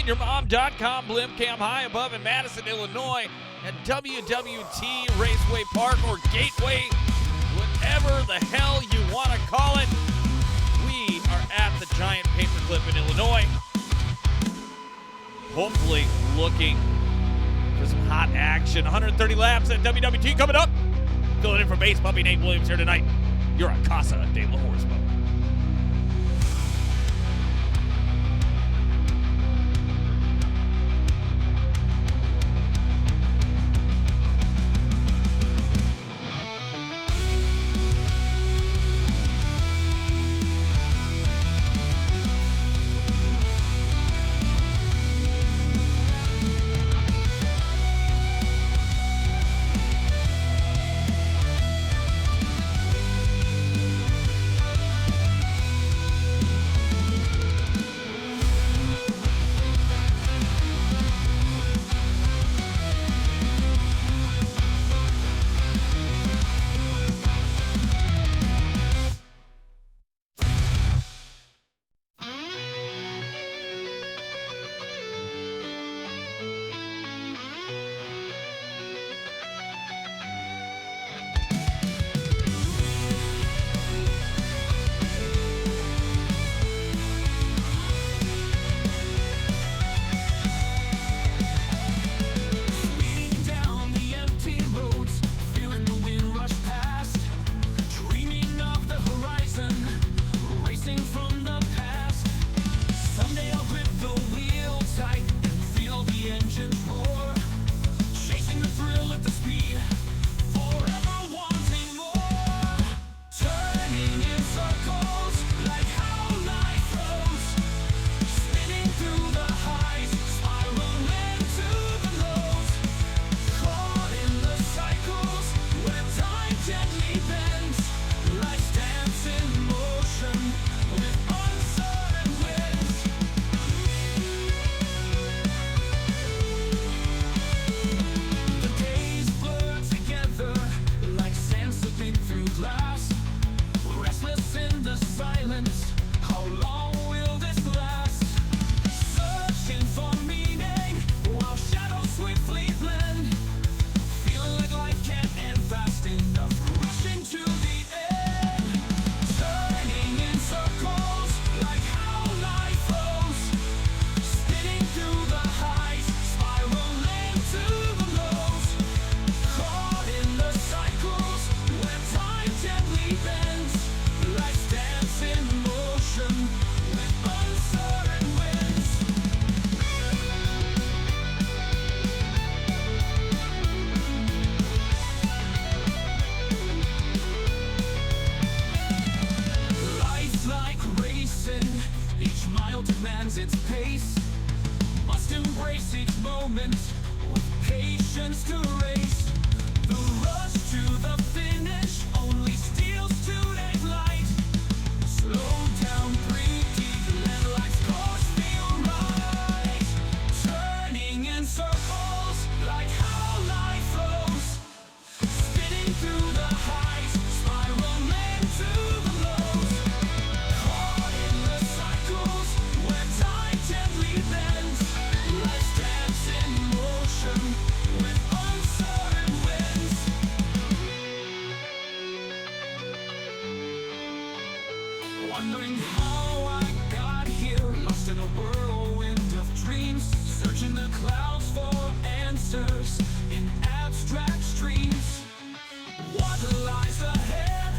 MeAndYourMom.com blimp cam high above in Madison, Illinois at WWT Raceway Park or Gateway, whatever the hell you want to call it. We are at the Giant Paperclip in Illinois. Hopefully looking for some hot action. 130 laps at WWT coming up. Filling in for base puppy Nate Williams here tonight. You're a Casa de la Horseboat. where time gently bends. Life stands in motion with uncertain winds. Life's like racing, each mile demands its pace. Must embrace each moment with patience to race. The rush to the finish only steals today's light. Slow down, breathe deep, let life's course feel right. Turning in circles like how life flows. Spinning through the highs, spiraling to the lows. Caught in the cycles where time gently bends. Life stands in motion with uncertain winds. Wondering how I got here, lost in a whirlwind of dreams, searching the clouds for answers in abstract streams. What lies ahead?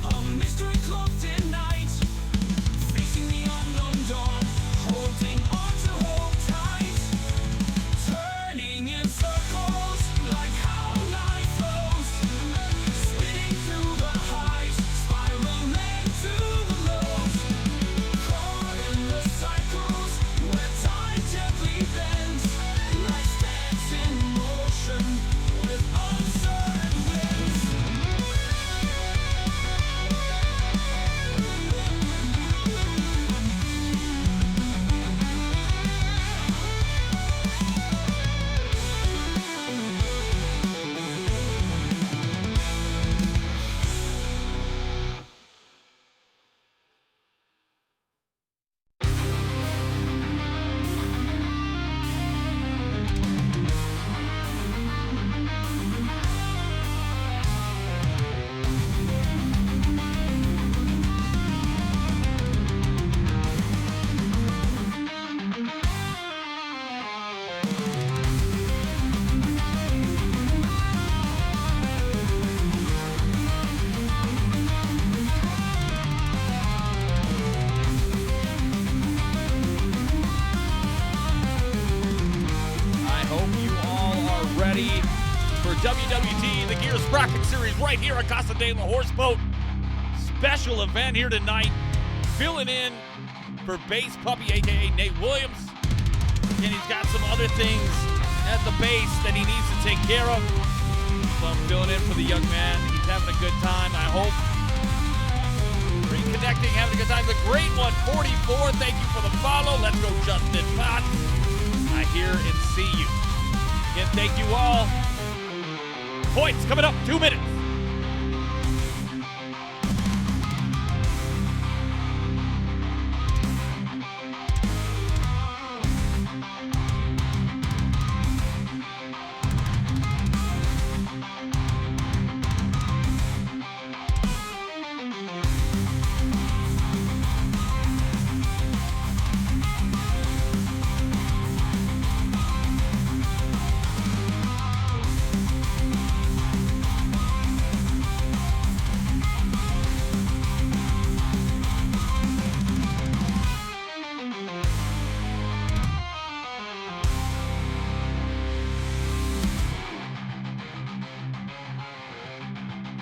A mystery cloaked in night, facing the unknown dawn, holding on to hope tight. Turning in circles like how life flows. Spinning through the highs, spiraling to the lows. Caught in the cycles where time gently bends. Life stands in motion with uncertain winds. I hope you all are ready for WWT, the Gear Sprocket Series, right here at Casa de la Horseboat. Special event here tonight. Filling in for Base Puppy, a.k.a. Nate Williams. And he's got some other things at the base that he needs to take care of. So I'm filling in for the young man. He's having a good time, I hope. Reconnecting, having a good time. The great 144, thank you for the follow. Let's go, Justin Potts. I hear and see you. Again, thank you all. Points coming up, 2 minutes.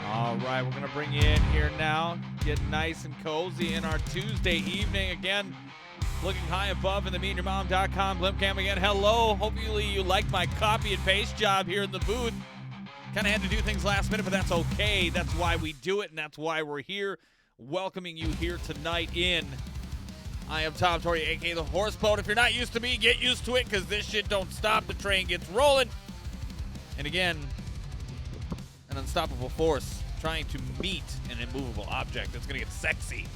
All right, we're going to bring you in here now. Get nice and cozy in our Tuesday evening. Again, looking high above in the meetyourmom.com Blimcam again. Hello. Hopefully you liked my copy and paste job here in the booth. Kind of had to do things last minute, but that's okay. That's why we do it, and that's why we're here, welcoming you here tonight in. I am Tom Torrey, a.k.a. The Horseboat. If you're not used to me, get used to it, because this shit don't stop. The train gets rolling. And again, an unstoppable force trying to meet an immovable object. It's going to get sexy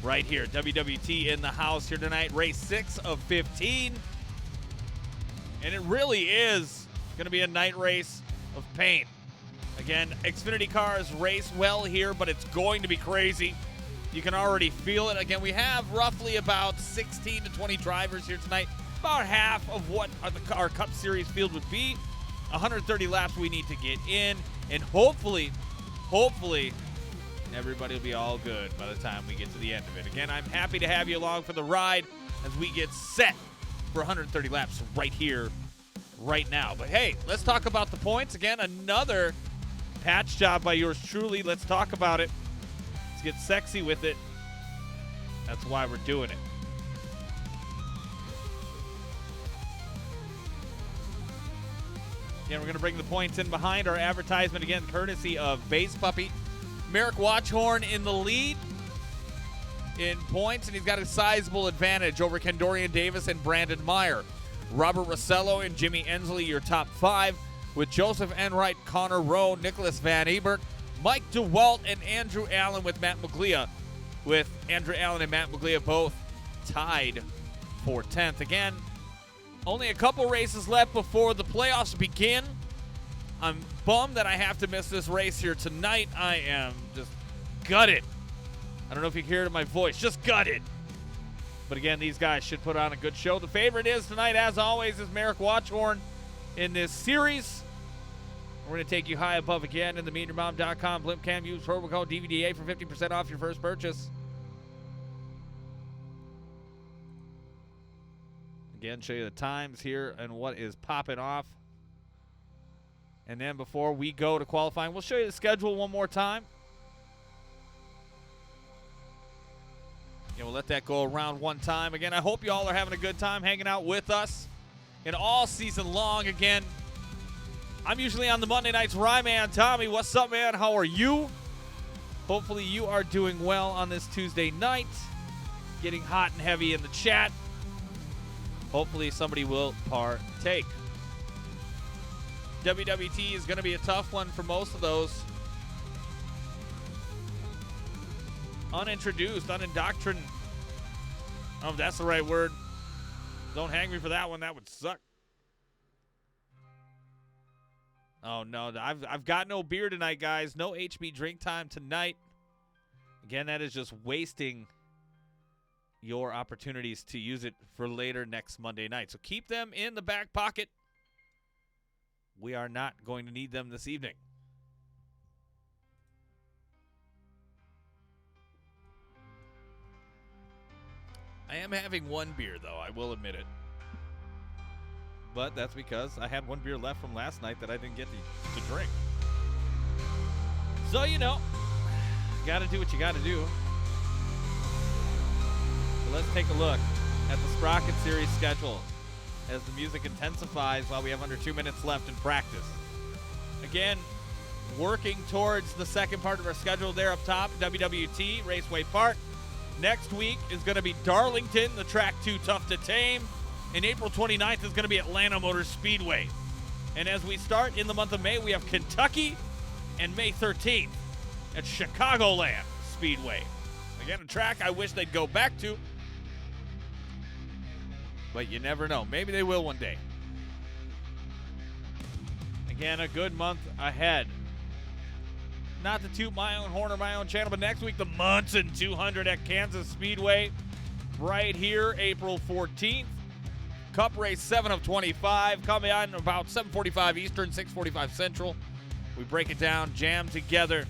right here. WWT in the house here tonight. Race 6 of 15. And it really is going to be a night race of pain. Again, Xfinity cars race well here, but it's going to be crazy. You can already feel it. Again, we have roughly about 16 to 20 drivers here tonight. About half of what our Cup Series field would be. 130 laps we need to get in. And hopefully hopefully everybody will be all good by the time we get to the end of it. Again, I'm happy to have you along for the ride as we get set for 130 laps right here, right now. But hey, let's talk about the points. Again, another patch job by yours truly. Let's talk about it. Let's get sexy with it. That's why we're doing it. Again, we're going to bring the points in behind our advertisement again, courtesy of Base Puppy. Merrick Watchhorn in the lead in points, and he's got a sizable advantage over Kendorian Davis and Brandon Meyer. Robert Rossello and Jimmy Ensley, your top 5, with Joseph Enright, Connor Rowe, Nicholas Van Ebert, Mike DeWalt, and Andrew Allen with Matt Maglia, with Andrew Allen and Matt Maglia both tied for 10th. Again, only a couple races left before the playoffs begin. I'm bummed that I have to miss this race here tonight. I am just gutted. I don't know if you can hear it in my voice. Just gutted. But again, these guys should put on a good show. The favorite is tonight, as always, is Merrick Watchhorn in this series. We're going to take you high above again in the MeetYourMom.com BlimpCam. Use promo code DVDA for 50% off your first purchase. Again, show you the times here and what is popping off. And then before we go to qualifying, we'll show you the schedule one more time. Yeah, we'll let that go around one time. Again, I hope you all are having a good time hanging out with us and all season long. Again, I'm usually on the Monday nights. Ryman Tommy, what's up, man? How are you? Hopefully you are doing well on this Tuesday night. Getting hot and heavy in the chat. Hopefully somebody will partake. WWT is going to be a tough one for most of those. Unintroduced, unindoctrined. I don't know if that's the right word. Don't hang me for that one. That would suck. Oh, no. I've got no beer tonight, guys. No HB drink time tonight. Again, that is just wasting your opportunities to use it for later next Monday night. So keep them in the back pocket. We are not going to need them this evening. I am having one beer, though. I will admit it. But that's because I had one beer left from last night that I didn't get to drink. So, you know, got to do what you got to do. So let's take a look at the Sprocket Series schedule as the music intensifies while we have under 2 minutes left in practice. Again, working towards the second part of our schedule there up top, WWT, Raceway Park. Next week is going to be Darlington, the track too tough to tame. And April 29th is going to be Atlanta Motor Speedway. And as we start in the month of May, we have Kentucky, and May 13th at Chicagoland Speedway. Again, a track I wish they'd go back to. But you never know. Maybe they will one day. Again, a good month ahead. Not to toot my own horn or my own channel, but next week, the Munson 200 at Kansas Speedway. Right here, April 14th. Cup race 7 of 25. Coming on about 7:45 Eastern, 6:45 Central. We break it down, jam together,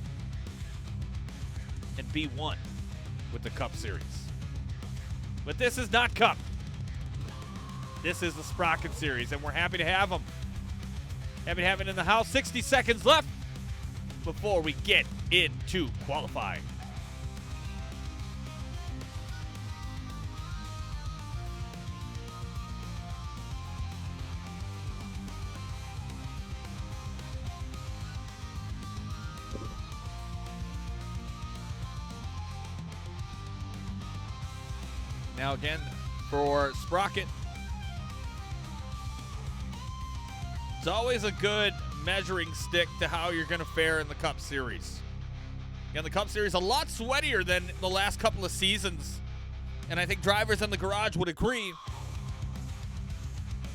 and be one with the Cup Series. But this is not Cup. This is the Sprocket Series, and we're happy to have them. Happy to have it in the house. 60 seconds left before we get into qualifying. Now again, for Sprocket, it's always a good measuring stick to how you're going to fare in the Cup Series. Again, the Cup Series a lot sweatier than the last couple of seasons, and I think drivers in the garage would agree.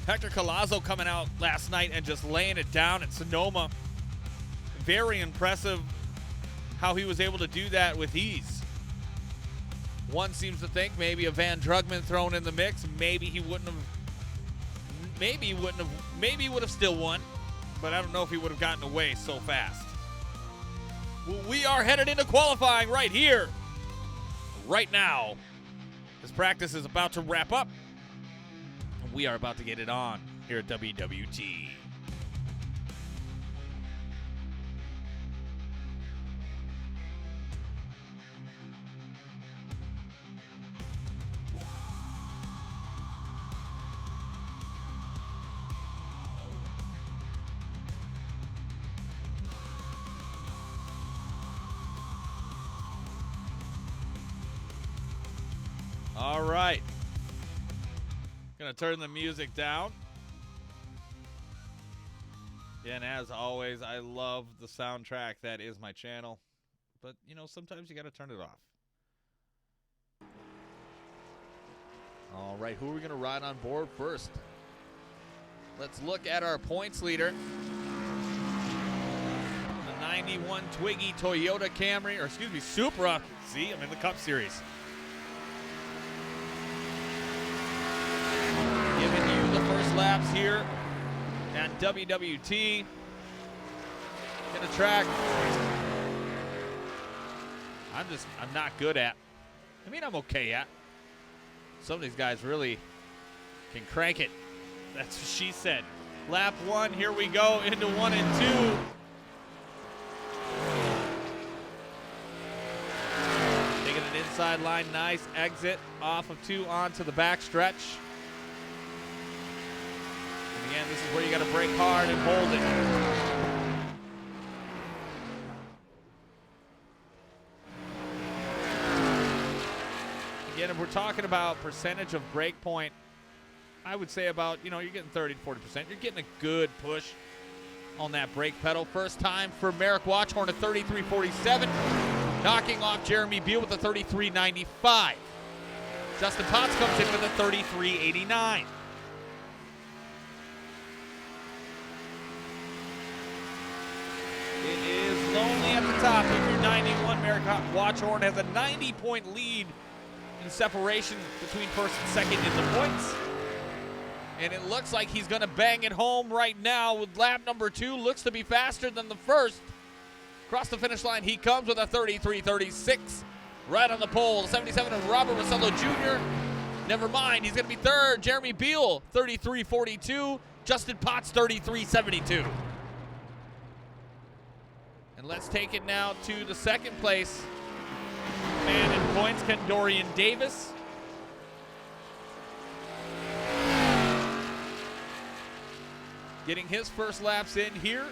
Hector Collazo coming out last night and just laying it down at Sonoma. Very impressive how he was able to do that with ease. One seems to think maybe a Van Drugman thrown in the mix. Maybe he would have still won, but I don't know if he would have gotten away so fast. We are headed into qualifying right here, right now. This practice is about to wrap up. And we are about to get it on here at WWT. All right. Gonna turn the music down. And as always, I love the soundtrack that is my channel. But, you know, sometimes you gotta turn it off. All right, who are we gonna ride on board first? Let's look at our points leader. The 91 Twiggy Toyota Camry, or excuse me, Supra. See, I'm in the Cup Series. Giving you the first laps here at WWT. In a track I'm not good at. I mean, I'm okay at. Some of these guys really can crank it. That's what she said. Lap 1, here we go into 1 and 2. Taking an inside line, nice exit off of 2 onto the back stretch. Again, this is where you got to brake hard and hold it. Again, if we're talking about percentage of brake point, I would say about, you know, you're getting 30 to 40%. You're getting a good push on that brake pedal. First time for Merrick Watchhorn at 33.47, knocking off Jeremy Beal with a 33.95. Justin Potts comes in with a 33.89. It is lonely at the top. If you're 91, Merrick Watchhorn has a 90-point lead in separation between first and second in the points. And it looks like he's going to bang it home right now with lap number 2. Looks to be faster than the first. Across the finish line, he comes with a 33.36. Right on the pole, 77 of Robert Rossello Jr. Never mind, he's going to be third. Jeremy Beal, 33.42. Justin Potts, 33.72. And let's take it now to the second place man in points, Kendorian Davis. Getting his first laps in here.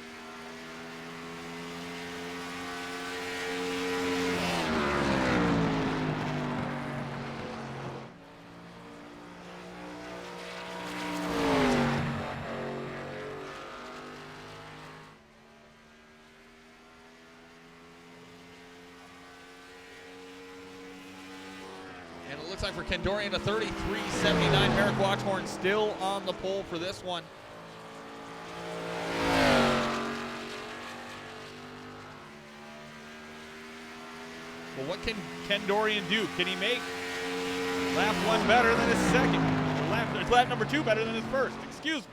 And it looks like for Kendorian, a 33.79. Merrick Watchhorn still on the pole for this one. Well, what can Kendorian do? Can he make lap 1 better than his second? Or lap number 2 better than his first? Excuse me.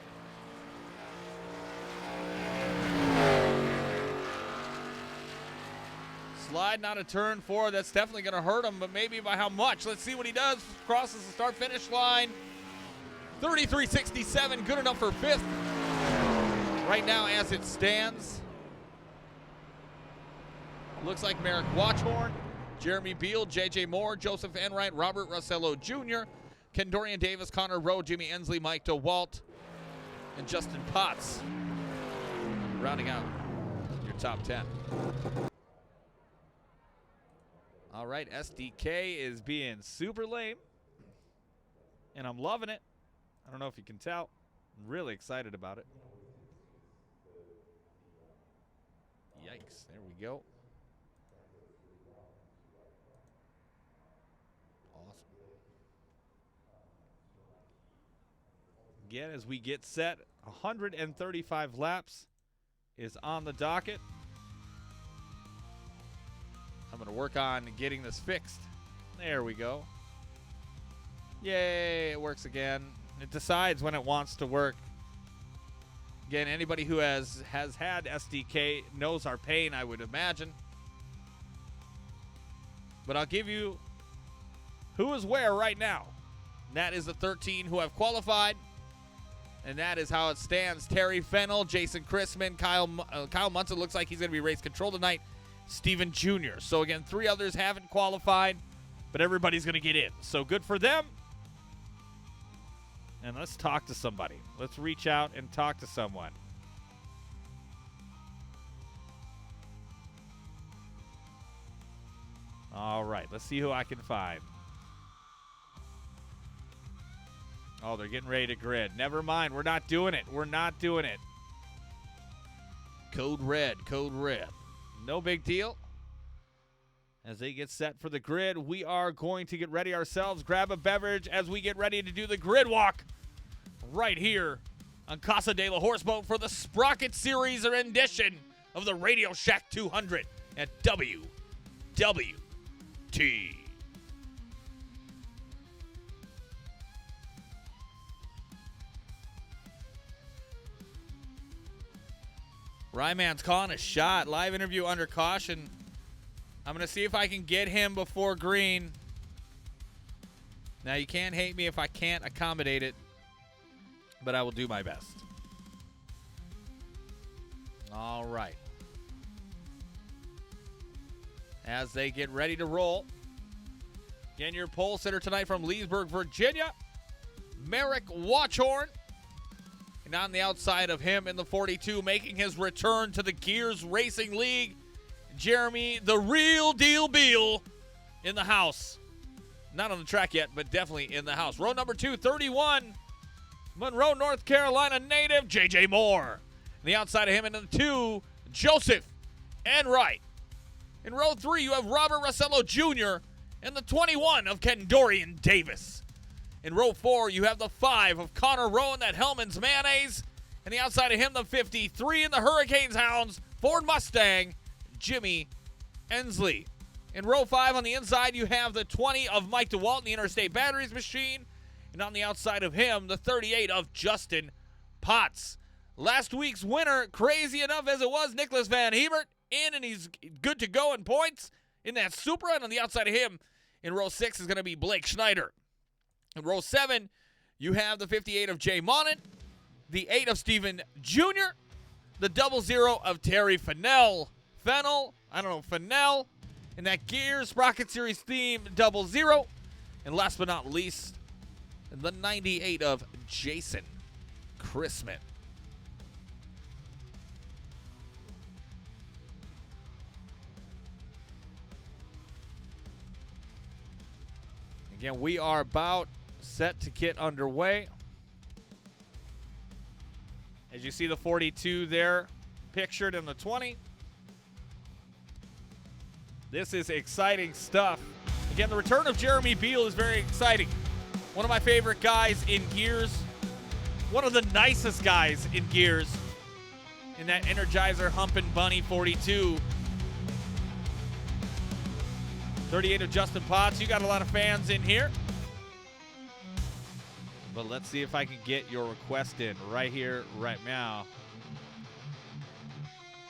Sliding out of turn 4, that's definitely going to hurt him, but maybe by how much? Let's see what he does. Crosses the start-finish line. 33.67, good enough for 5th. Right now, as it stands, looks like Merrick Watchhorn, Jeremy Beal, J.J. Moore, Joseph Enright, Robert Rossello Jr., Kendorian Davis, Connor Rowe, Jimmy Ensley, Mike DeWalt, and Justin Potts rounding out your top 10. All right, SDK is being super lame, and I'm loving it. I don't know if you can tell. I'm really excited about it. Yikes, there we go. Awesome. Again, as we get set, 135 laps is on the docket. I'm going to work on getting this fixed. There we go. Yay, it works again. It decides when it wants to work. Again, anybody who has had SDK knows our pain, I would imagine. But I'll give you who is where right now. And that is the 13 who have qualified. And that is how it stands. Terry Fennell, Jason Chrisman, Kyle Munson looks like he's going to be race control tonight. Steven Jr. So, again, 3 others haven't qualified, but everybody's going to get in. So, good for them. And let's talk to somebody. Let's reach out and talk to someone. All right, let's see who I can find. Oh, they're getting ready to grid. Never mind, we're not doing it. We're not doing it. Code red, code red. No big deal. As they get set for the grid, we are going to get ready ourselves. Grab a beverage as we get ready to do the grid walk right here on Casa de la Horseboat for the Sprocket Series rendition of the Radio Shack 200 at WWT. Ryman's calling a shot. Live interview under caution. I'm going to see if I can get him before green. Now, you can't hate me if I can't accommodate it, but I will do my best. All right. As they get ready to roll. Again, your pole sitter tonight from Leesburg, Virginia, Merrick Watchhorn. And on the outside of him in the 42, making his return to the Gears Racing League, Jeremy, the real deal Beal, in the house. Not on the track yet, but definitely in the house. Row number 2, 31, Monroe, North Carolina native, J.J. Moore. On the outside of him in the 2, Joseph Enright. In row 3, you have Robert Rossello Jr. and the 21 of Kendorian Davis. In row 4, you have the 5 of Connor Rowan, that Hellman's Mayonnaise. And the outside of him, the 53 in the Hurricanes Hounds, Ford Mustang, Jimmy Ensley. In row 5 on the inside, you have the 20 of Mike DeWalt, the Interstate Batteries Machine. And on the outside of him, the 38 of Justin Potts. Last week's winner, crazy enough as it was, Nicholas Van Hebert, in, and he's good to go in points in that Supra. And on the outside of him, in row 6, is going to be Blake Schneider. In row 7, you have the 58 of Jay Monin, the 8 of Steven Jr., the 00 of Terry Fennell, and that Gears Sprocket Series theme 00. And last but not least, the 98 of Jason Chrisman. Again, we are about set to get underway. As you see the 42 there pictured in the 20. This is exciting stuff. Again, the return of Jeremy Beal is very exciting. One of my favorite guys in Gears. One of the nicest guys in Gears. In that Energizer Humpin' Bunny 42. 38 of Justin Potts. You got a lot of fans in here. But let's see if I can get your request in right here, right now.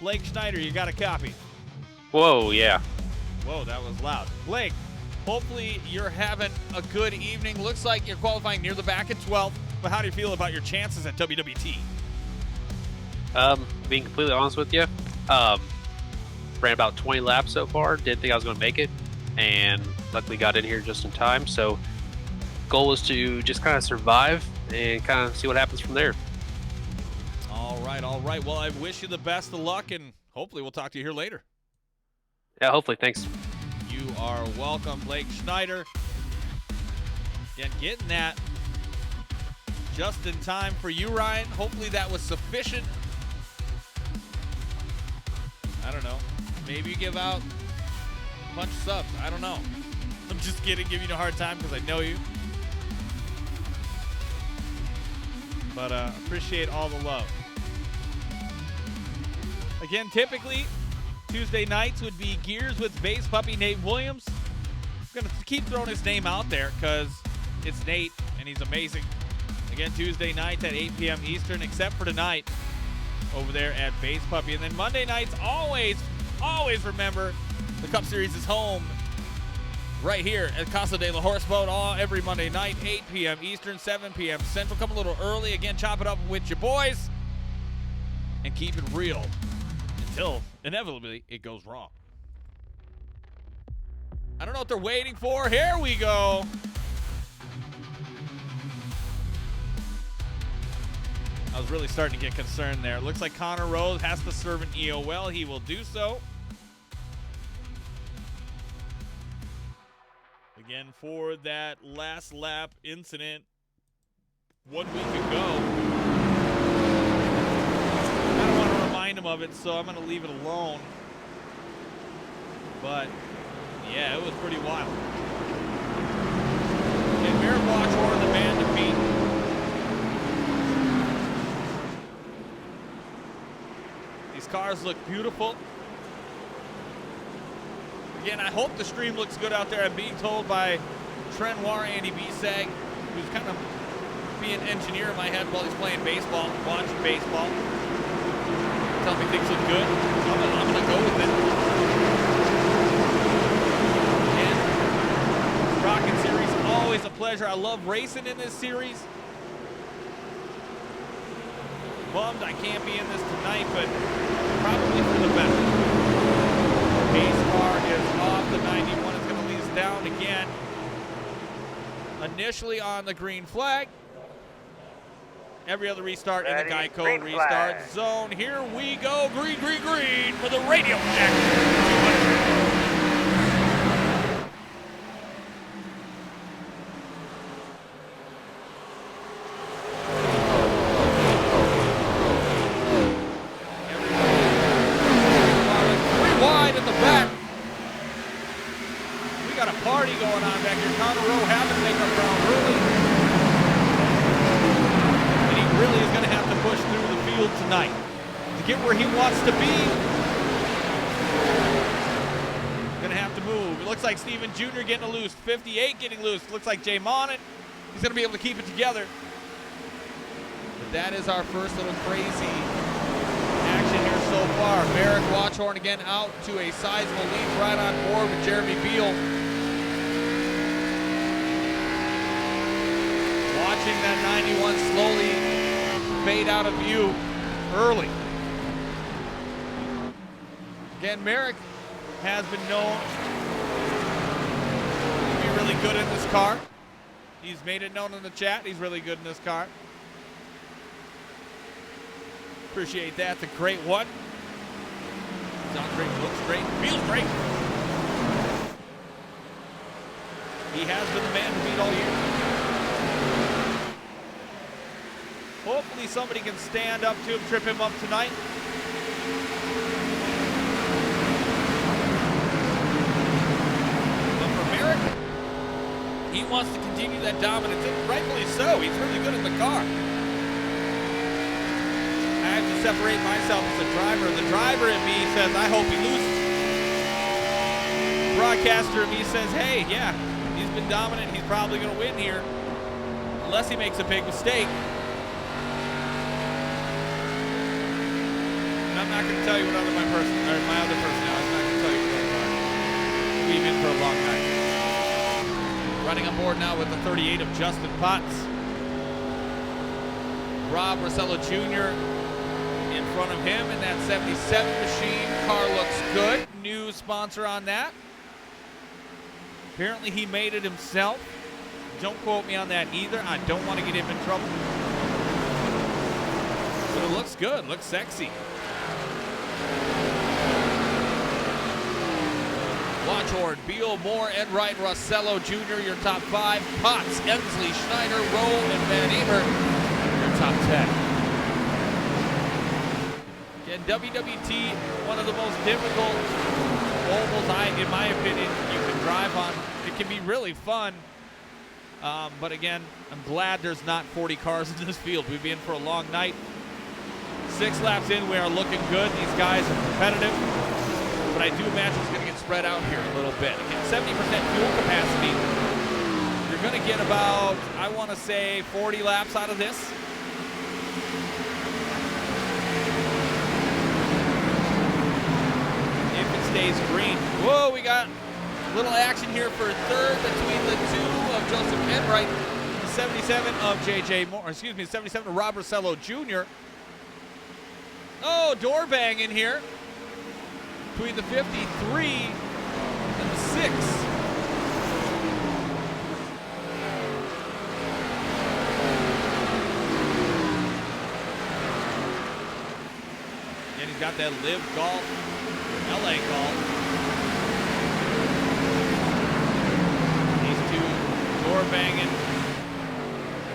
Blake Schneider, you got a copy. Whoa, yeah. Whoa, that was loud. Blake, hopefully you're having a good evening. Looks like you're qualifying near the back at 12. But how do you feel about your chances at WWT? Being completely honest with you, ran about 20 laps so far. Didn't think I was going to make it, and luckily got in here just in time. So goal was to just kind of survive and kind of see what happens from there. All right, all right. Well, I wish you the best of luck, and hopefully we'll talk to you here later. Yeah, hopefully. Thanks. You are welcome, Blake Schneider. Again, getting that just in time for you, Ryan. Hopefully that was sufficient. I don't know. Maybe you give out a bunch of subs. I don't know. I'm just kidding, giving you a hard time because I know you. But appreciate all the love. Again, typically, Tuesday nights would be Gears with base puppy Nate Williams. I'm going to keep throwing his name out there because it's Nate, and he's amazing. Again, Tuesday nights at 8 p.m. Eastern, except for tonight over there at Base Puppy. And then Monday nights, always remember the Cup Series is home right here at Casa de la Horse Boat every Monday night, 8 p.m. Eastern, 7 p.m. Central. Come a little early. Again, chop it up with your boys and keep it real until inevitably it goes wrong. I don't know what they're waiting for. Here we go. I was really starting to get concerned there. It looks like Connor Rose has to serve an EOL. He will do so. Again, for that last lap incident 1 week ago. I don't want to remind him of it, so I'm going to leave it alone. But, yeah, it was pretty wild. And Merrick Watchorn, the man to beat. These cars look beautiful. Again, I hope the stream looks good out there. I'm being told by Trenoir Andy Bisag, who's kind of being an engineer in my head while he's playing baseball, watching baseball. Telling me things look good. I'm going to go with it. Again, Sprocket series, always a pleasure. I love racing in this series. Bummed I can't be in this tonight, but probably for the better. Pace car is off the 91. It's going to lead us down again. Initially on the green flag. Every other restart in the Geico restart zone. Here we go. Green, green, green for the Radio Shack. Where he wants to be. Gonna have to move. It looks like Steven Jr. getting loose. 58 getting loose. Looks like Jay Monnet. He's gonna be able to keep it together. But that is our first little crazy action here so far. Merrick Watchorn again out to a sizable lead, right on board with Jeremy Beal. Watching that 91 slowly fade out of view early. Again, Merrick has been known to be really good in this car. He's made it known in the chat. He's really good in this car. Appreciate that. It's a great one. Sounds great, looks great, feels great. He has been the man to beat all year. Hopefully somebody can stand up to him, trip him up tonight. He wants to continue that dominance, and rightfully so. He's really good in the car. I have to separate myself as a driver. The driver in me says, I hope he loses. The broadcaster in me says, hey, yeah, he's been dominant. He's probably going to win here, unless he makes a big mistake. And I'm not going to tell you what my other personality. I'm not going to tell you what they are. We've been for a long night. Running on board now with the 38 of Justin Potts. Rob Rossello Jr. in front of him in that 77 machine. Car looks good. New sponsor on that. Apparently he made it himself. Don't quote me on that either. I don't want to get him in trouble. But it looks good. Looks sexy. Watchorn, Beal, Moore, Enright, Rossello Jr., your top 5. Potts, Ensley, Schneider, Rowe, and Van Emer, your top 10. Again, WWT, one of the most difficult ovals, in my opinion, you can drive on. It can be really fun. But again, I'm glad there's not 40 cars in this field. We've been in for a long night. 6 laps in, we are looking good. These guys are competitive. But I do imagine it's going to get spread out here a little bit. Again, 70% fuel capacity. You're going to get about, I want to say, 40 laps out of this. If it stays green. Whoa, we got Little action here for third between the two of Joseph Enright, the 77 of the 77 of Rob Rossello Jr. Oh, door bang in here between the 53 and the 6. And he's got that live golf, LA golf. Door banging,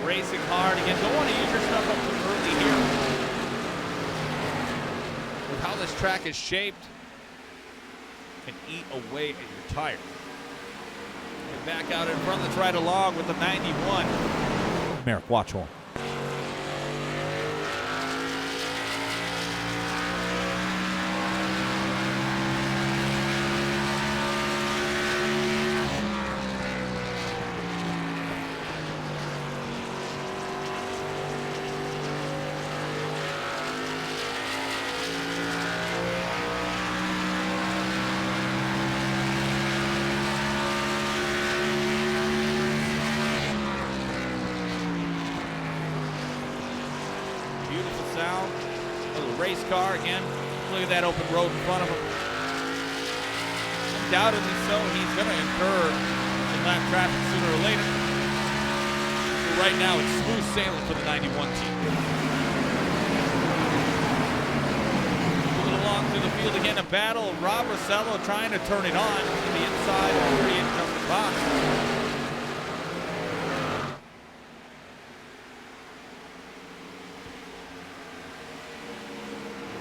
racing hard again. Don't want to use your stuff up too early here. With how this track is shaped, can eat away at your tires. And back out in front, let's ride along with the 91. Merrick Watchhorn. Beautiful sound. A little race car again. Look at that open road in front of him. Undoubtedly so. He's going to incur some lap traffic sooner or later. But right now, it's smooth sailing for the 91 team. Moving along through the field again, a battle. Rob Rossello trying to turn it on to the inside of the 38 jump box.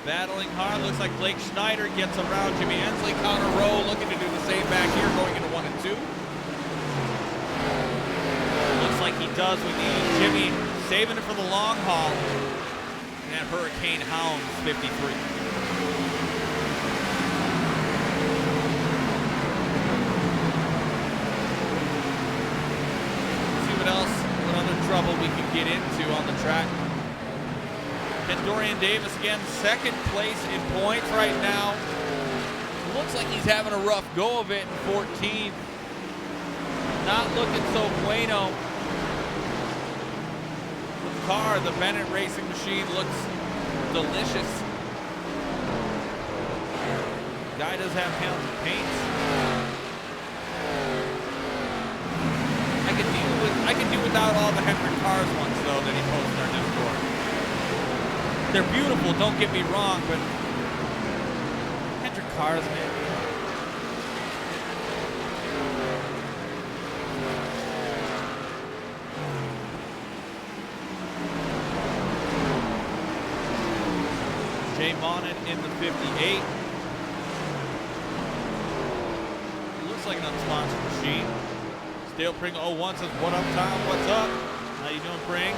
Battling hard. Looks like Blake Schneider gets around Jimmy Ensley. Connor Rowe looking to do the same back here, going into 1 and 2. Looks like he does with Jimmy saving it for the long haul. And that Hurricane Hounds 53. See what else, what other trouble we can get into on the track. And Dorian Davis again, second place in points right now. Looks like he's having a rough go of it in 14th. Not looking so bueno. The car, the Bennett Racing Machine, looks delicious. Guy does have pounds of paints. I can do without all the Hendrick Cars ones though that he posted on Discord. They're beautiful, don't get me wrong, but Hendrick Cars, man. Jay Monin in the 58. Looks like an unsponsored machine. Dale Pring 01 says, what up, Tom? What's up? How you doing, Pring?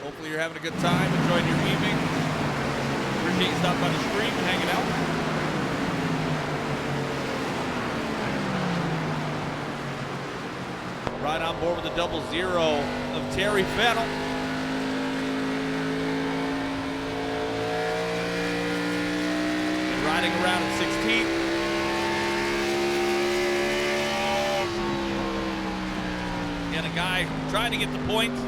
Hopefully you're having a good time, enjoying your evening. Appreciate you stopping by the stream and hanging out. Right on board with the 00 of Terry Fennell. And riding around in 16th. And a guy trying to get the points.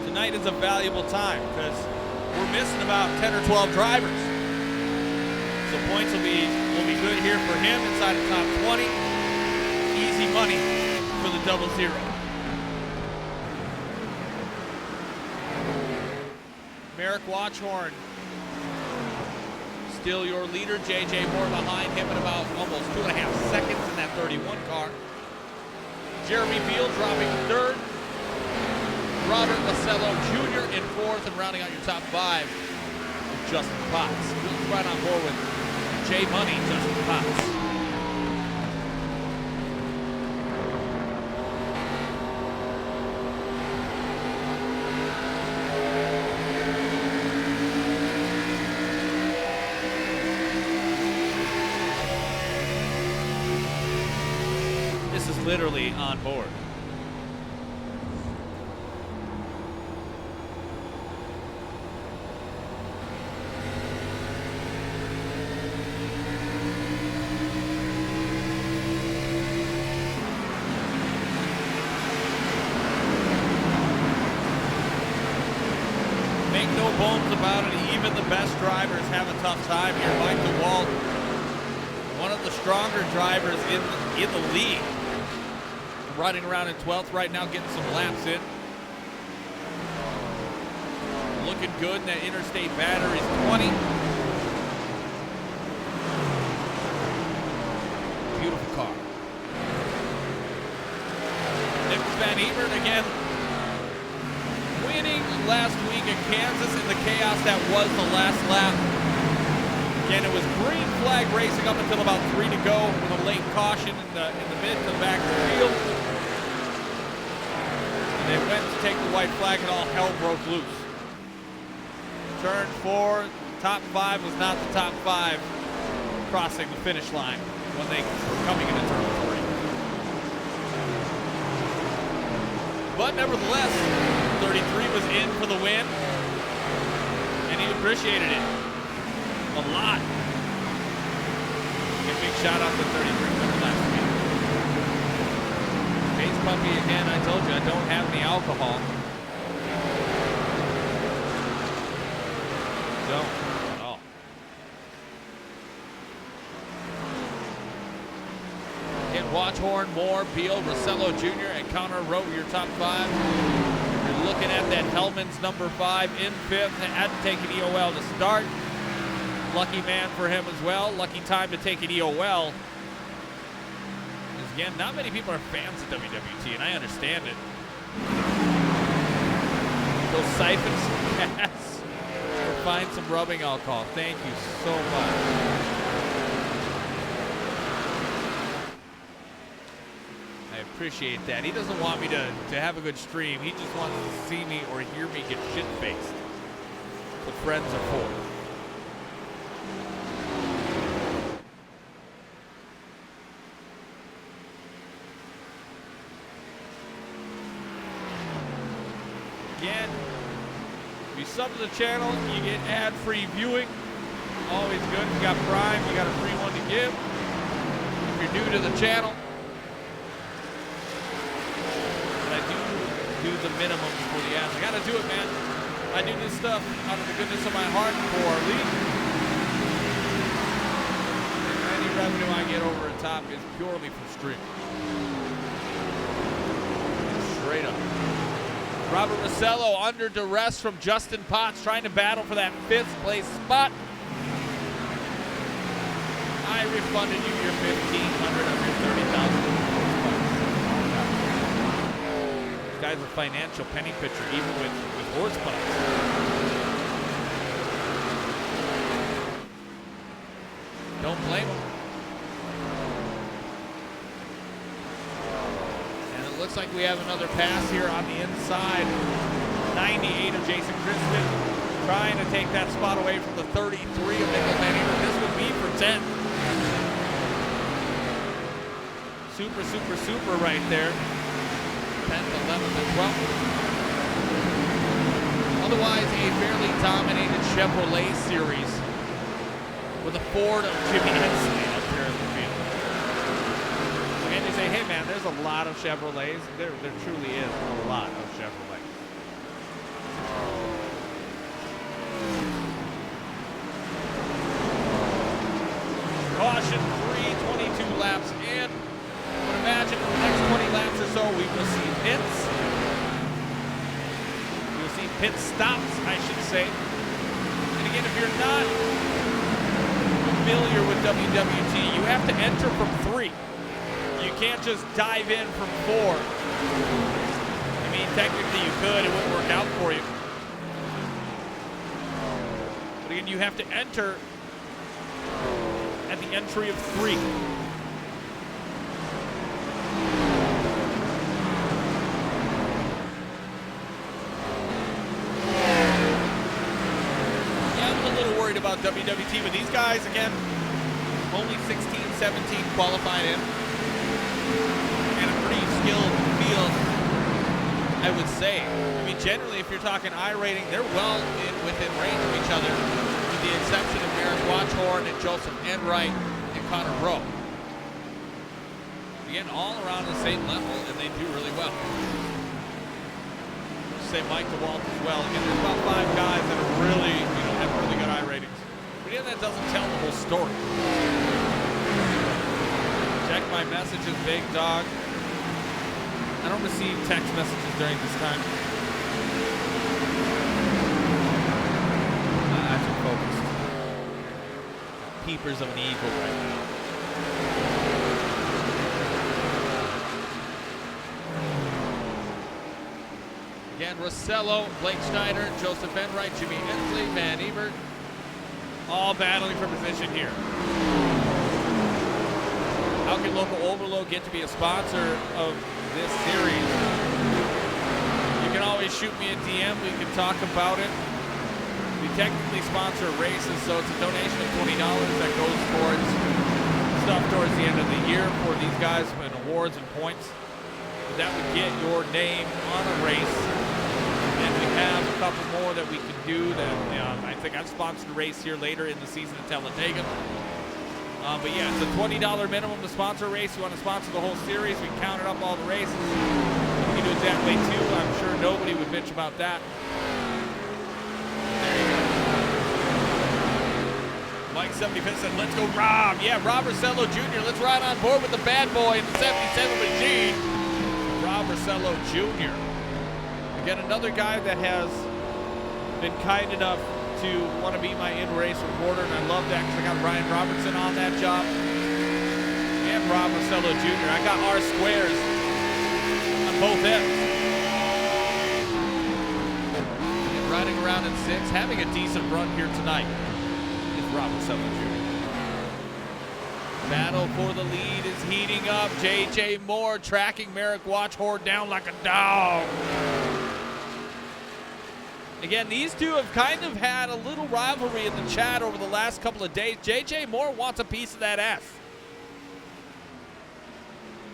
Tonight is a valuable time because we're missing about 10 or 12 drivers. So points will be good here for him inside the top 20. Easy money for the 00. Merrick Watchhorn, still your leader. JJ Moore behind him at about almost 2.5 seconds in that 31 car. Jeremy Beal dropping third. Robert Lacello Jr. in fourth, and rounding out your top 5 with Justin Potts. Bill's right on board with Jay Money, Justin Potts. This is literally on board. bones about it. Even the best drivers have a tough time here. Mike DeWalt, one of the stronger drivers in the league, riding around in 12th right now, getting some laps in. Looking good in that interstate batteries. 20. Beautiful car. Nick Van Ebert again, winning last week at Kansas in the chaos that was the last lap. Again, it was green flag racing up until about 3 to go with a late caution in the mid to the back of the field. And they went to take the white flag and all hell broke loose. Turn 4, top 5 was not the top 5 crossing the finish line when they were coming into turn 3. But nevertheless, 33 was in for the win, and he appreciated it a lot. A big shout out to 33 winner last week. Pace Puppy again, I told you I don't have any alcohol. Don't at all. Hit Watchhorn, Moore, Beal, Rossello Jr., and Connor Rowe, your top 5. You're looking at that Hellman's number 5 in 5th. Had to take an EOL to start. Lucky man for him as well. Lucky time to take an EOL. Because again, not many people are fans of WWT, and I understand it. Those siphons gas. Find some rubbing alcohol. Thank you so much. I appreciate that. He doesn't want me to have a good stream. He just wants to see me or hear me get shit-faced. What friends are for. Again, if you sub to the channel, you get ad-free viewing. Always good. If you got Prime, you got a free one to give. If you're new to the channel, but I do the minimum for the ads. I gotta do it, man. I do this stuff out of the goodness of my heart for our league. And any revenue I get over the top is purely from stream. Straight up. Robert Rossello under duress from Justin Potts, trying to battle for that 5th place spot. I refunded you your $1,500 of your $30,000. This guy's a financial penny pitcher, even with horse pumps. Don't blame him. Looks like we have another pass here on the inside. 98 of Jason Crispin, trying to take that spot away from the 33 of Nicholas Van Ebert. This would be for 10. Super, super, super right there. 10th, 11th, and 12th. Otherwise, a fairly dominated Chevrolet series with a Ford of Jimmy Hensley up here in the field. And you say, hey man, there's a lot of Chevrolets. There truly is a lot of Chevrolets. Caution, 3:22 laps in. I would imagine in the next 20 laps or so, we will see pits. We'll see pit stops, I should say. And again, if you're not familiar with WWT, you have to enter from 3. You can't just dive in from 4. I mean, technically you could, it wouldn't work out for you. But again, you have to enter at the entry of 3. Yeah, I was a little worried about WWT, but these guys, again, only 16, 17 qualified in. And a pretty skilled field, I would say. I mean, generally, if you're talking I rating, they're well within range of each other, with the exception of Eric Watchhorn and Joseph Enright and Connor Rowe. Again, all around the same level, and they do really well. say Mike DeWalt as well. Again, there's about 5 guys that are really, have really good I ratings. But again, that doesn't tell the whole story. Check my messages, big dog. I don't receive text messages during this time. I'm focused. Peepers of an eagle right now. Again, Rossello, Blake Schneider, Joseph Enright, Jimmy Hensley, Van Ebert, all battling for position here. How can Local Overload get to be a sponsor of this series? You can always shoot me a DM. We can talk about it. We technically sponsor races, so it's a donation of $20 that goes towards stuff towards the end of the year for these guys and awards and points. That would get your name on a race. And we have a couple more that we can do. That I think I've sponsored a race here later in the season at Talladega. But yeah, it's a $20 minimum to sponsor a race. You want to sponsor the whole series, we counted up all the races. You can do it that way too. I'm sure nobody would bitch about that. There you go. Mike 75 said, let's go Rob. Yeah, Rob Rossello Jr. Let's ride on board with the bad boy in the 77 machine. Rob Rossello Jr. Again, another guy that has been kind enough to want to be my in-race reporter, and I love that because I got Ryan Robertson on that job. And Rob Rossello Jr. I got R squares on both ends. And riding around in 6, having a decent run here tonight is Rob Rossello Jr. Battle for the lead is heating up. J.J. Moore tracking Merrick Watchhorde down like a dog. Again, these two have kind of had a little rivalry in the chat over the last couple of days. J.J. Moore wants a piece of that S.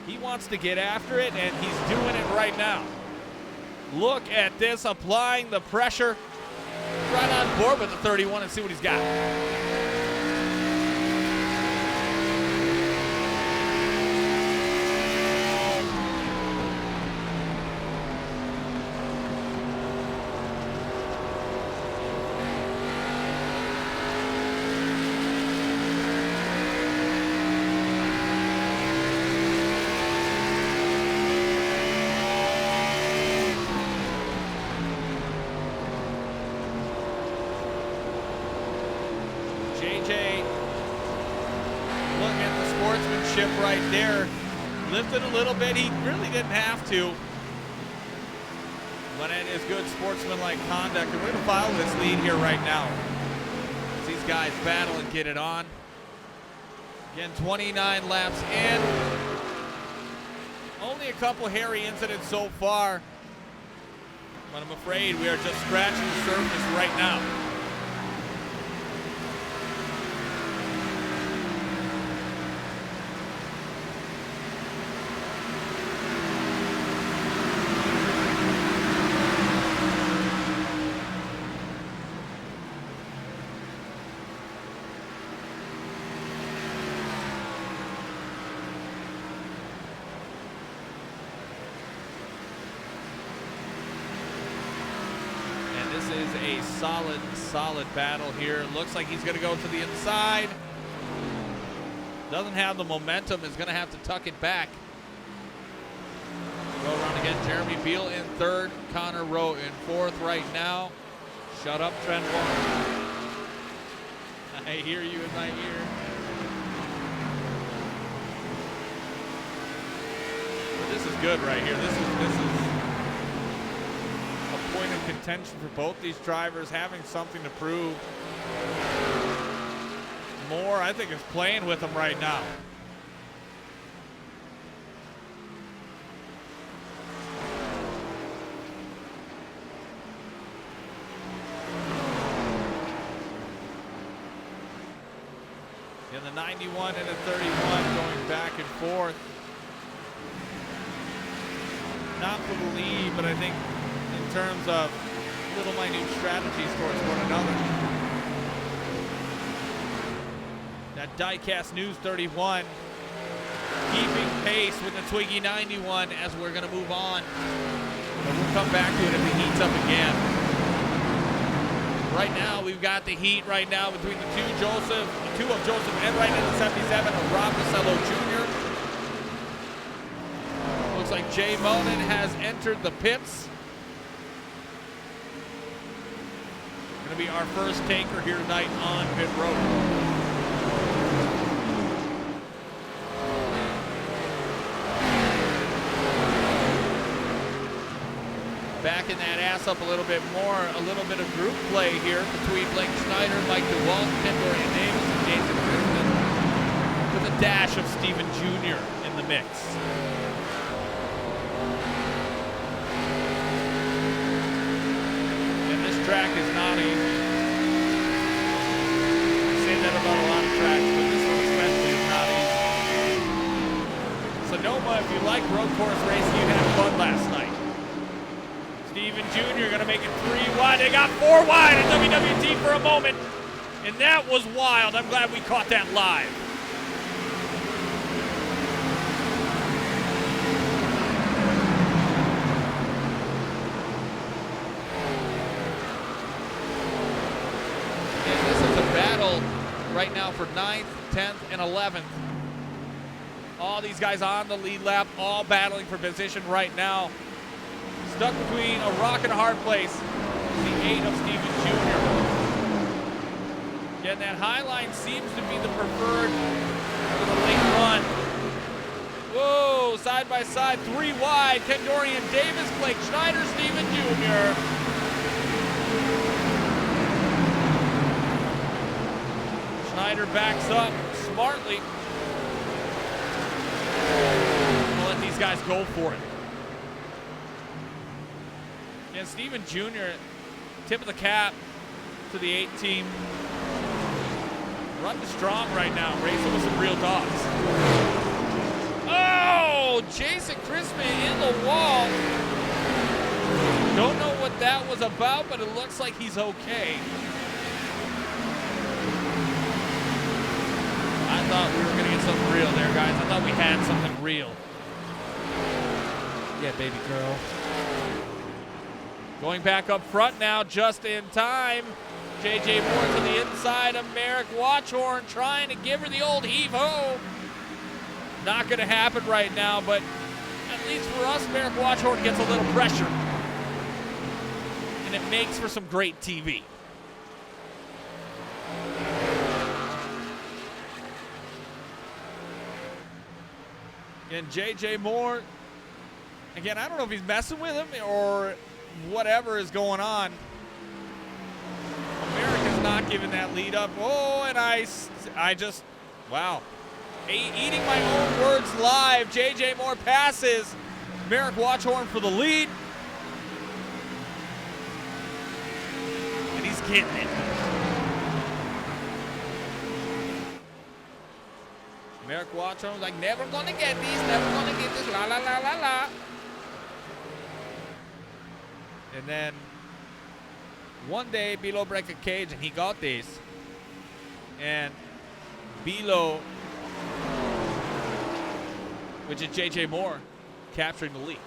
He wants to get after it, and he's doing it right now. Look at this, applying the pressure. Right on board with the 31 and see what he's got. Right there, lifted a little bit. He really didn't have to, but it is good sportsmanlike conduct, and we're going to follow this lead here right now as these guys battle and get it on. Again, 29 laps in. Only a couple hairy incidents so far, but I'm afraid we are just scratching the surface right now. Solid battle here. Looks like he's going to go to the inside. Doesn't have the momentum. Is going to have to tuck it back. Go around again. Jeremy Beal in 3rd. Connor Rowe in 4th right now. Shut up, Trent Warren. I hear you in my ear. But this is good right here. This is point of contention for both these drivers, having something to prove. Moore, I think, is playing with them right now. In the 91 and a 31 going back and forth. Not for the lead, but I think in terms of little minute strategies towards one another. That Diecast News 31 keeping pace with the Twiggy 91 as we're going to move on But we'll come back to it if the heat's up again. Right now, we've got the heat right now between the two of Joseph Enright in the 77 and Rob Marcello Jr. Looks like Jay Mullen has entered the pits. Going to be our first taker here tonight on pit road. Backing that ass up a little bit more, a little bit of group play here between Blake Schneider, Mike DeWalt, Ken Dorian Davis, and Jason Crispin, with a dash of Stephen Jr. in the mix. And this track is not easy. I say that about a lot of tracks, but this one especially is not easy. Sonoma, if you like road course racing, you had fun last night. Stephen Jr. going to make it 3 wide. They got 4 wide at WWT for a moment. And that was wild. I'm glad we caught that live. And this is a battle right now for 9th, 10th, and 11th. All these guys on the lead lap, all battling for position right now. Stuck between a rock and a hard place. The 8 of Stephen Jr. Again, that high line seems to be the preferred for the late run. Whoa, side by side, 3 wide. Ken Dorian Davis, Blake Schneider, Stephen Jr. Schneider backs up smartly. We'll let these guys go for it. And Stephen Jr., tip of the cap to the 8 team. Running strong right now, racing with some real dogs. Oh, Jason Crispin in the wall. Don't know what that was about, but it looks like he's okay. I thought we were going to get something real there, guys. I thought we had something real. Yeah, baby girl. Going back up front now, just in time. J.J. Moore to the inside of Merrick Watchhorn, trying to give her the old heave-ho. Not going to happen right now, but at least for us, Merrick Watchhorn gets a little pressure. And it makes for some great TV. And J.J. Moore, again, I don't know if he's messing with him or whatever is going on. America's not giving that lead up. Oh, and I just, wow. Eating my own words live. J.J. Moore passes Merrick Watchhorn for the lead. And he's getting it. Merrick Watchhorn's like, never gonna get these, never gonna get this, la la la la la. And then one day, Bilo break a cage, and he got this. And Bilo, which is J.J. Moore, capturing the lead.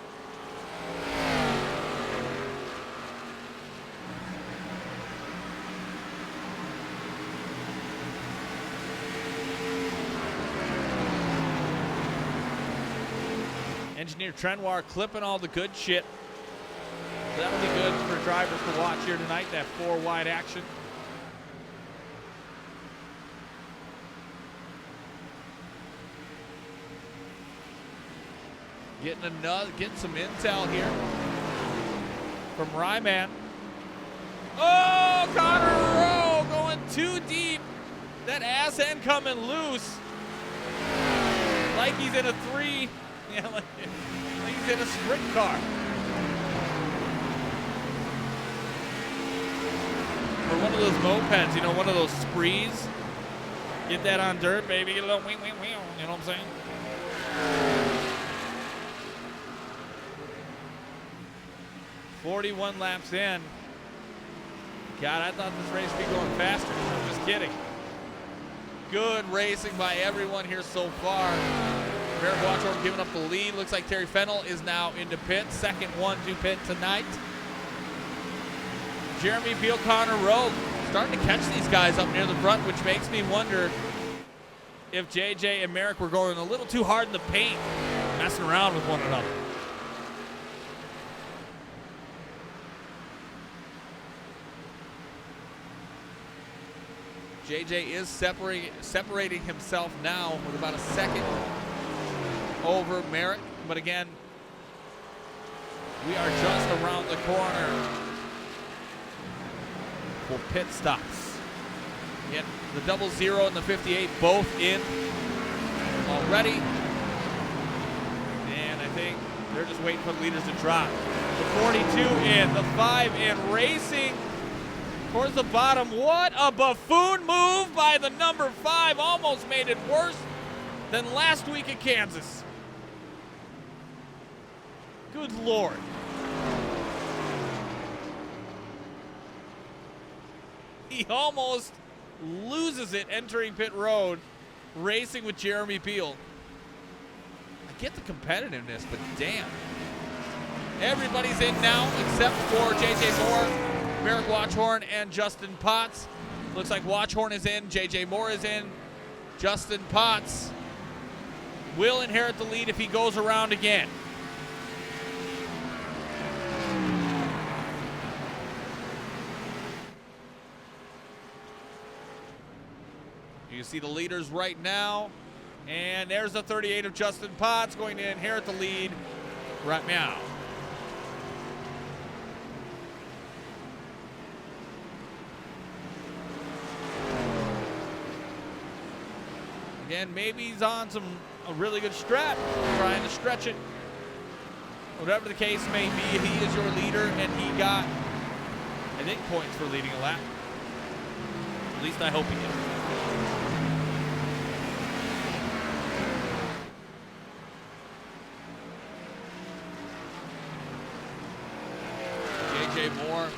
Engineer Trenoir clipping all the good shit. That'll be good for drivers to watch here tonight, that 4 wide action. Getting some intel here from Ryman. Oh, Connor Rowe going too deep. That ass end coming loose. Like he's in a 3, yeah, like he's in a sprint car. Or one of those mopeds, you know, one of those sprees. Get that on dirt, baby. Get a little wing, wing, wing. You know what I'm saying? 41 laps in. God, I thought this race would be going faster. I'm just kidding. Good racing by everyone here so far. Merrick Watchorn giving up the lead. Looks like Terry Fennell is now into pit. Second one to pit tonight. Jeremy Beal, Connor Rowe starting to catch these guys up near the front, which makes me wonder if JJ and Merrick were going a little too hard in the paint, messing around with one another. JJ is separating himself now with about a second over Merrick. But again, we are just around the corner for pit stops. Again, the 00 and the 58 both in already. And I think they're just waiting for the leaders to drop. The 42 in, the 5 in, racing towards the bottom. What a buffoon move by the number 5. Almost made it worse than last week at Kansas. Good Lord. He almost loses it entering pit road, racing with Jeremy Beal. I get the competitiveness, but damn. Everybody's in now except for JJ Moore, Merrick Watchorn, and Justin Potts. Looks like Watchorn is in, JJ Moore is in. Justin Potts will inherit the lead if he goes around again. You see the leaders right now. And there's the 38 of Justin Potts going to inherit the lead right now. Again, maybe he's on a really good strat, trying to stretch it. Whatever the case may be, he is your leader, and he got, I think, points for leading a lap. At least I hope he did. Moore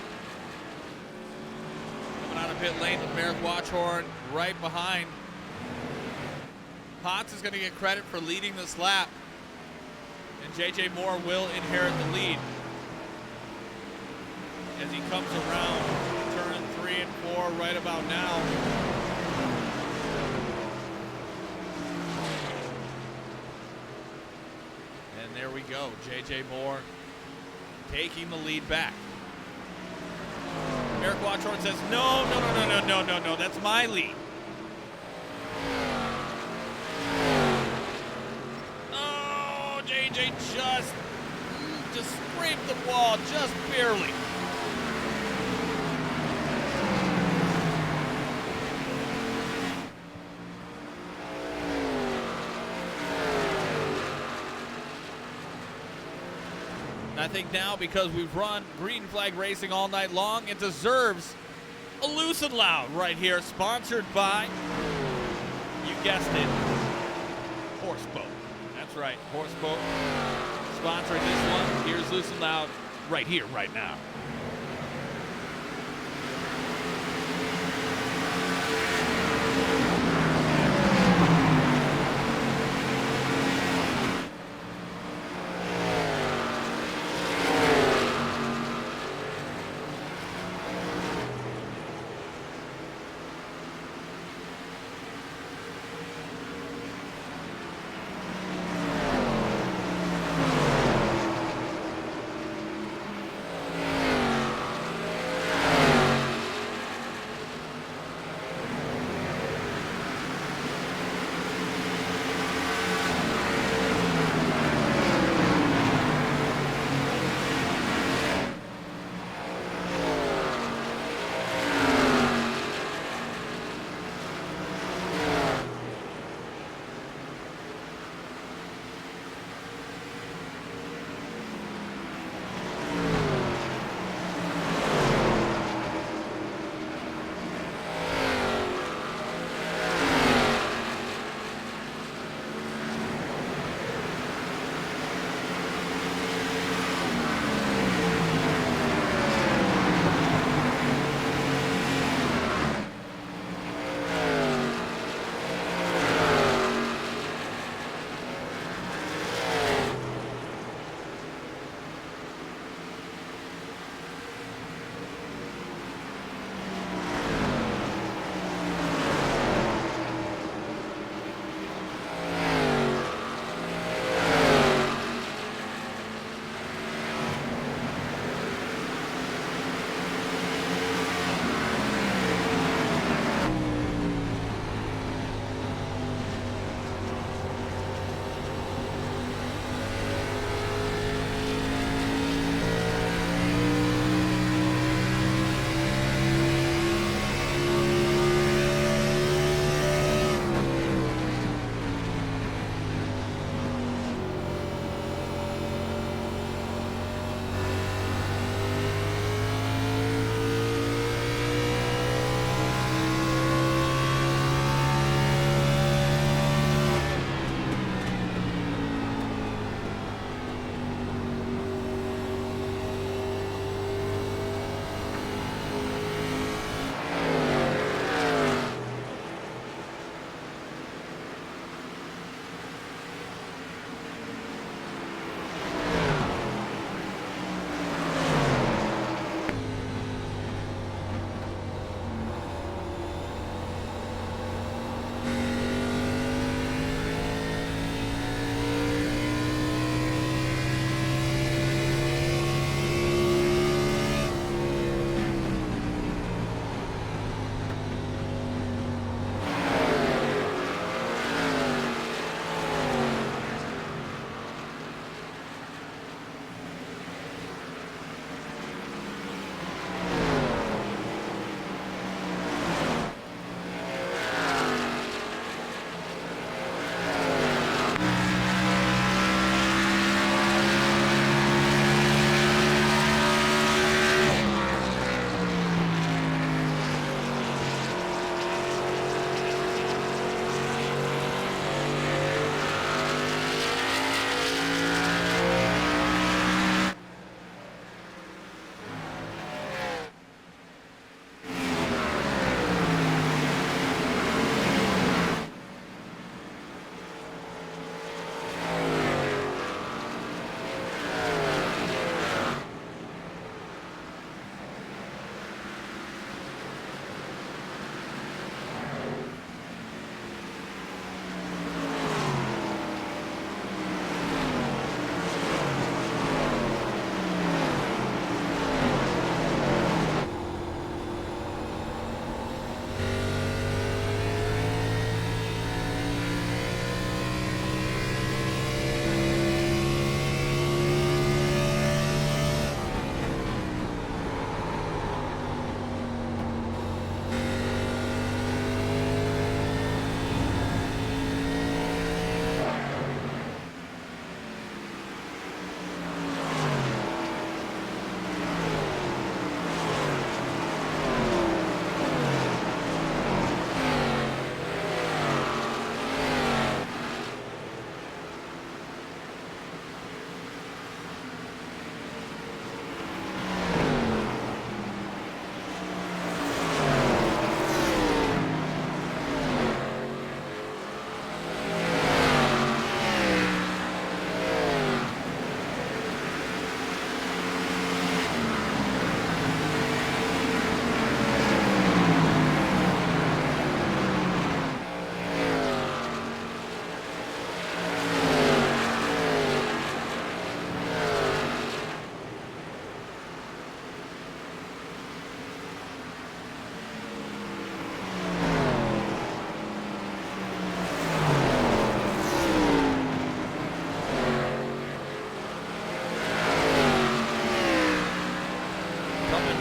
coming out of pit lane with Merrick Watchorn right behind. Potts is going to get credit for leading this lap, and JJ Moore will inherit the lead as he comes around turn 3 and 4 right about now. And there we go, JJ Moore taking the lead back. Merrick Watchorn says, no, that's my lead. Oh, JJ just scraped the wall just barely. I think now, because we've run green flag racing all night long, it deserves a loose and loud right here, sponsored by, you guessed it, Horseboat. That's right, Horseboat sponsoring this one. Here's loose and loud right here, right now.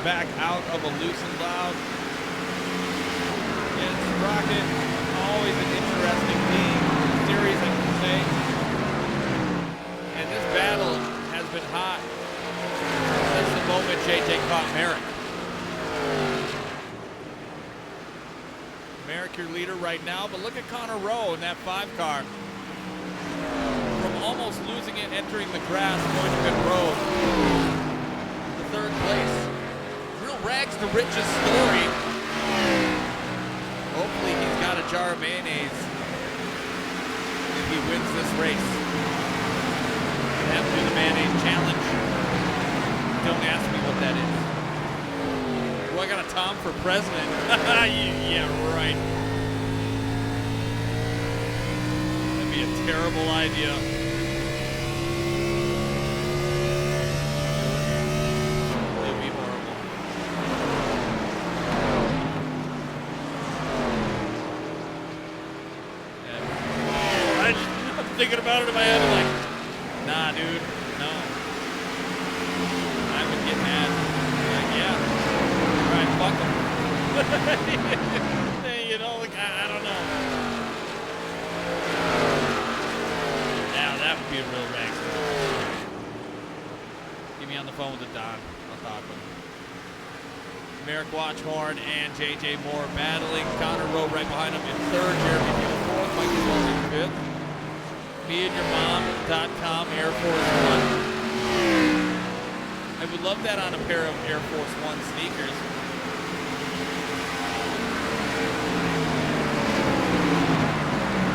back out of a loose and loud. And Sprocket, always an interesting league, series, I can say. And this battle has been hot since the moment JJ caught Merrick. Merrick, your leader right now, but look at Connor Rowe in that 5 car. From almost losing it, entering the grass, going to good road. The 3rd place. Real rags to riches story. Hopefully he's got a jar of mayonnaise if he wins this race. Have to do the mayonnaise challenge. Don't ask me what that is. Oh, I got a Tom for president. Yeah, right. That'd be a terrible idea. It'd be horrible. I'm thinking about it in my head, I'm like, nah, dude, no. I would get mad. Like, yeah. All right, fuck him. You know, like, I don't know. Now, that would be a real rag. Get me on the phone with the Don. I'll talk with him. Merrick Watchhorn and JJ Moore battling. Connor Rowe right behind him in 3rd. Jeremy Hill 4th. Mikey Wells in 5th. meandyourmom.com Air Force One. I would love that on a pair of Air Force One sneakers.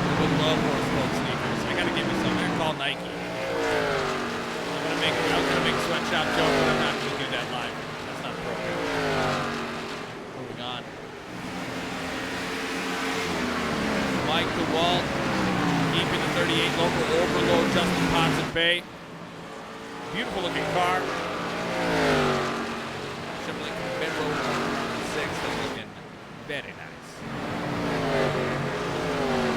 I would love horse boat sneakers. I gotta give me some. They're called Nike. I'm gonna make a sweatshop joke, but I'm not gonna do that live. That's not appropriate. Moving on. Mike DeWalt. Keeping the 38 local overload, Justin Ponson Bay. Beautiful looking car. Chevrolet Camaro 6 is looking very nice.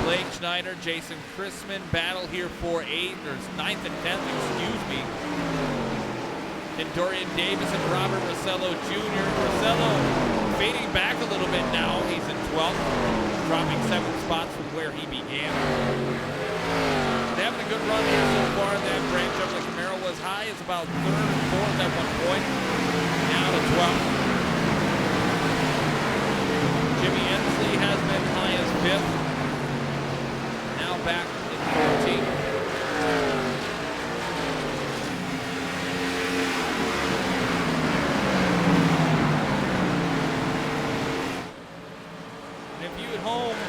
Blake Schneider, Jason Chrisman battle here for 9th and 10th, excuse me. Then Dorian Davis and Robert Rossello Jr. Rossello fading back a little bit now. He's in 12th, dropping 7 spots from where he began. But having a good run here so far. That branch of the Camaro was high as about 3rd and 4th at one point. Now to 12th. Jimmy Ensley has been high as 5th. Now back in 14th. Home.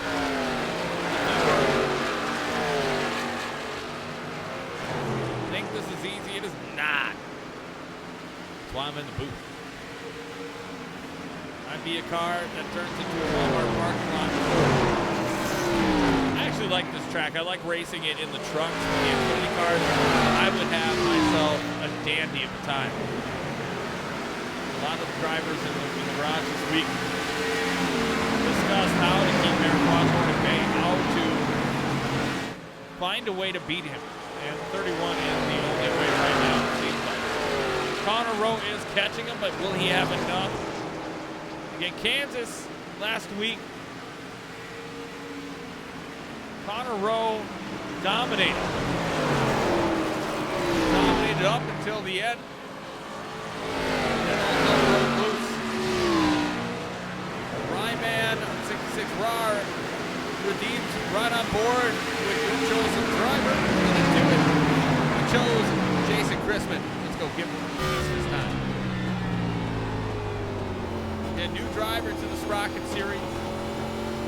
Think this is easy? It is not. That's why I'm in the booth. I'd be a car that turns into a Walmart parking lot. I actually like this track. I like racing it in the trucks, the Infinity cars. I would have myself a dandy of a time. A lot of the drivers in the garage this week discussed how to keep Merrick Watchhorn at bay, how to find a way to beat him. And 31 is the only way right now, it seems like. Connor Rowe is catching him, but will he have enough? Again, Kansas last week. Connor Rowe dominated. Dominated up until the end. Ryman 66 RAR redeemed right on board with your choice of driver. We're gonna do it. We chose Jason Chrisman. Let's go give him this time. A new driver to the Sprocket series.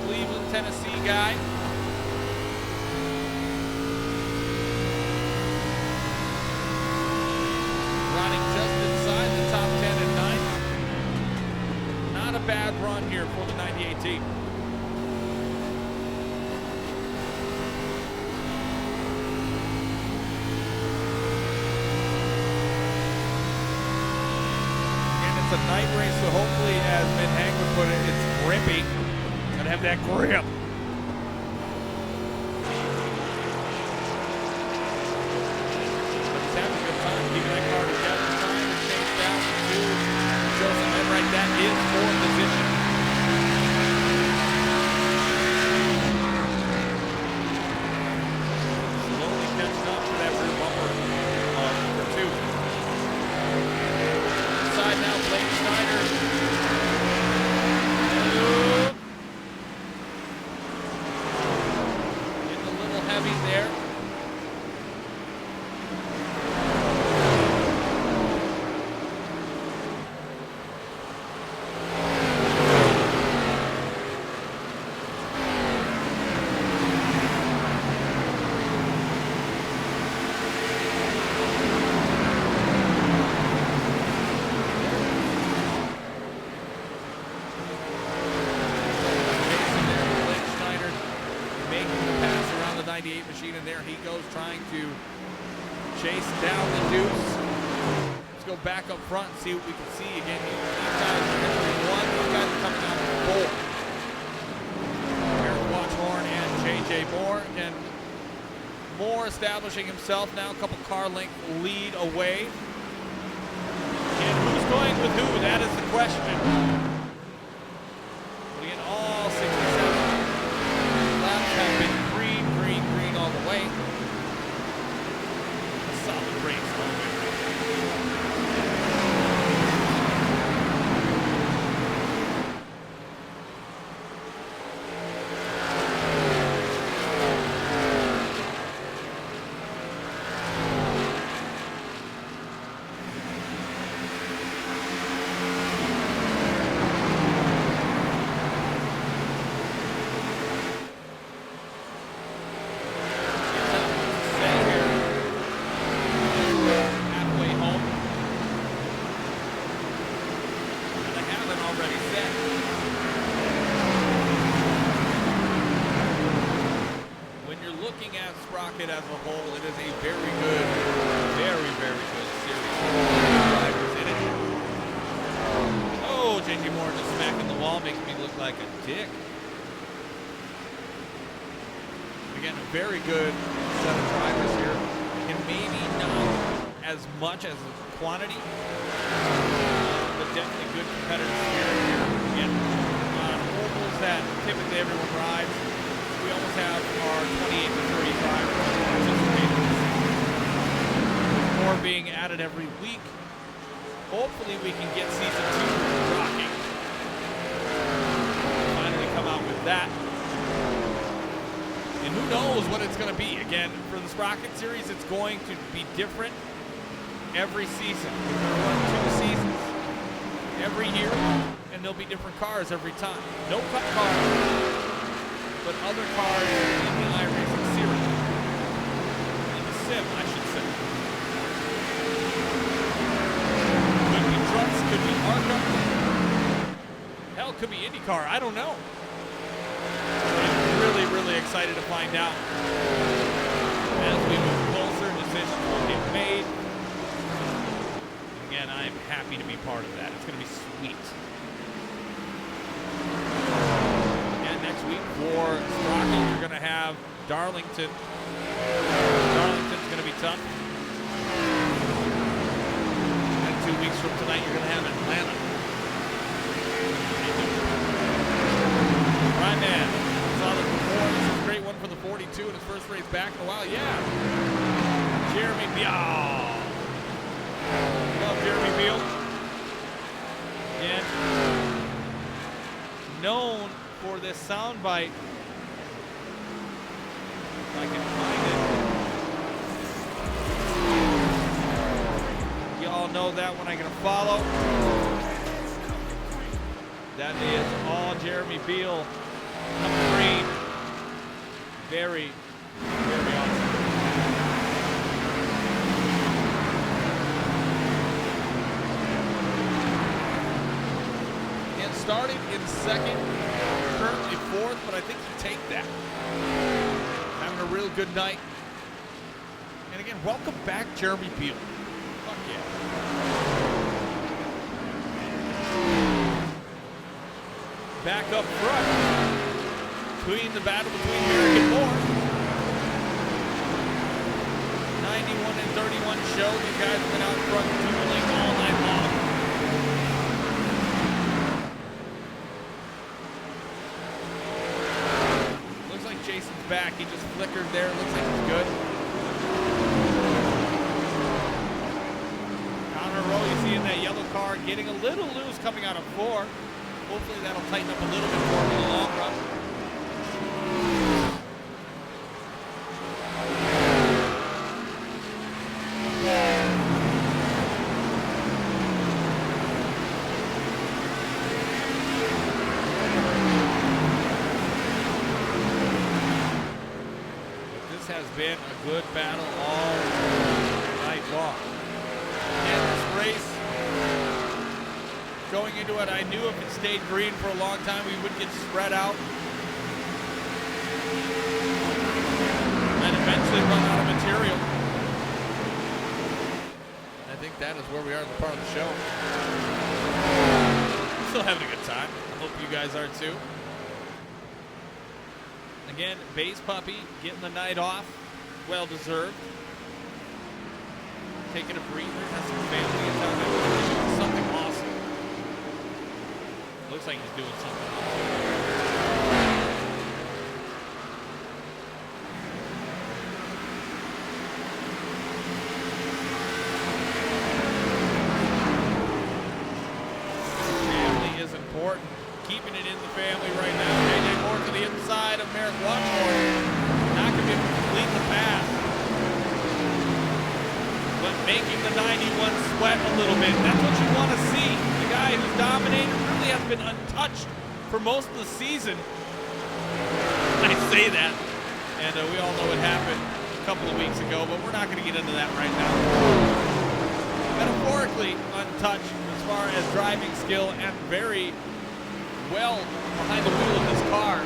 Cleveland, Tennessee guy. Running just inside the top 10 at 9. Not a bad run here for the 98 team. And it's a night race, so hopefully, as Min Hang would put it, it's grippy. Gotta have that grip. But he's having a good time keeping that car together, trying to chase down to Joseph Enright his 4th position. Slowly catching up to that rear bumper of number 2. Inside now, Blake Snyder. Getting a little heavy there. Machine in there. He goes trying to chase down the Deuce. Let's go back up front and see what we can see. Again, these guys are entering 1. These guys are coming out of 4. Eric Watchhorn and J.J. Moore. Again, Moore establishing himself now a couple car length lead away. And who's going with who? That is the question. But again, all 67 laps have been green all the way. A solid race all the way around. Sprocket as a whole, it is a very good series of drivers in it. Oh, J.J. Moore just smacking the wall makes me look like a dick. Again, a very good set of drivers here, and maybe not as much as quantity, but definitely good competitive spirit here. Again, ovals that typically everyone rides. We almost have our 28 to 35 participating. More being added every week. Hopefully we can get season 2 rocking. Finally come out with that. And who knows what it's going to be. Again, for the Sprocket series, it's going to be different every season. We're going to run 2 seasons every year, and there'll be different cars every time. No cut cars, but other cars in the iRacing series. In the sim, I should say. Could be trucks, could be ARCA. Hell, could be IndyCar, I don't know. I'm really excited to find out. As we move closer, decisions will get made. Again, I'm happy to be part of that. It's going to be sweet. Next week for Sprocket, you're going to have Darlington. Darlington's going to be tough. And 2 weeks from tonight, you're going to have Atlanta. Right, man. Saw the performance. This is a great one for the 42 in his first race back in a while. Yeah. Jeremy Beal. Love Jeremy Beal. And known for this soundbite. If I can find it. Y'all know that one I'm going to follow. That is all Jeremy Beal. Number 3. Very awesome. And starting in second. Currently 4th, but I think he'll take that. Having a real good night. And again, welcome back, Jeremy Beal. Fuck yeah. Back up front. Between the battle between Merrick and Moore. 91 and 31 show. These guys have been out front dueling all night long. getting a little loose coming out of 4. Hopefully that'll tighten up a little bit more in the long run. Has been a good battle all night long. And this race, going into it, I knew if it stayed green for a long time, we would get spread out and eventually run out of material. I think that is where we are in the part of the show. I'm still having a good time. I hope you guys are too. Again, Base Puppy getting the night off. Well deserved. Taking a breather. Has some family in town. Doing something awesome. Looks like he's doing something awesome. Family is important. Keeping it in the family right now. JJ Moore to the inside of Merrick Watchmore. Not going to be able to complete the pass. But making the 91 sweat a little bit. That's what you want to see. The guy who's dominated really has been untouched for most of the season. I say that. And we all know what happened a couple of weeks ago, but we're not going to get into that right now. Metaphorically untouched as far as driving skill and very well behind the wheel of this car.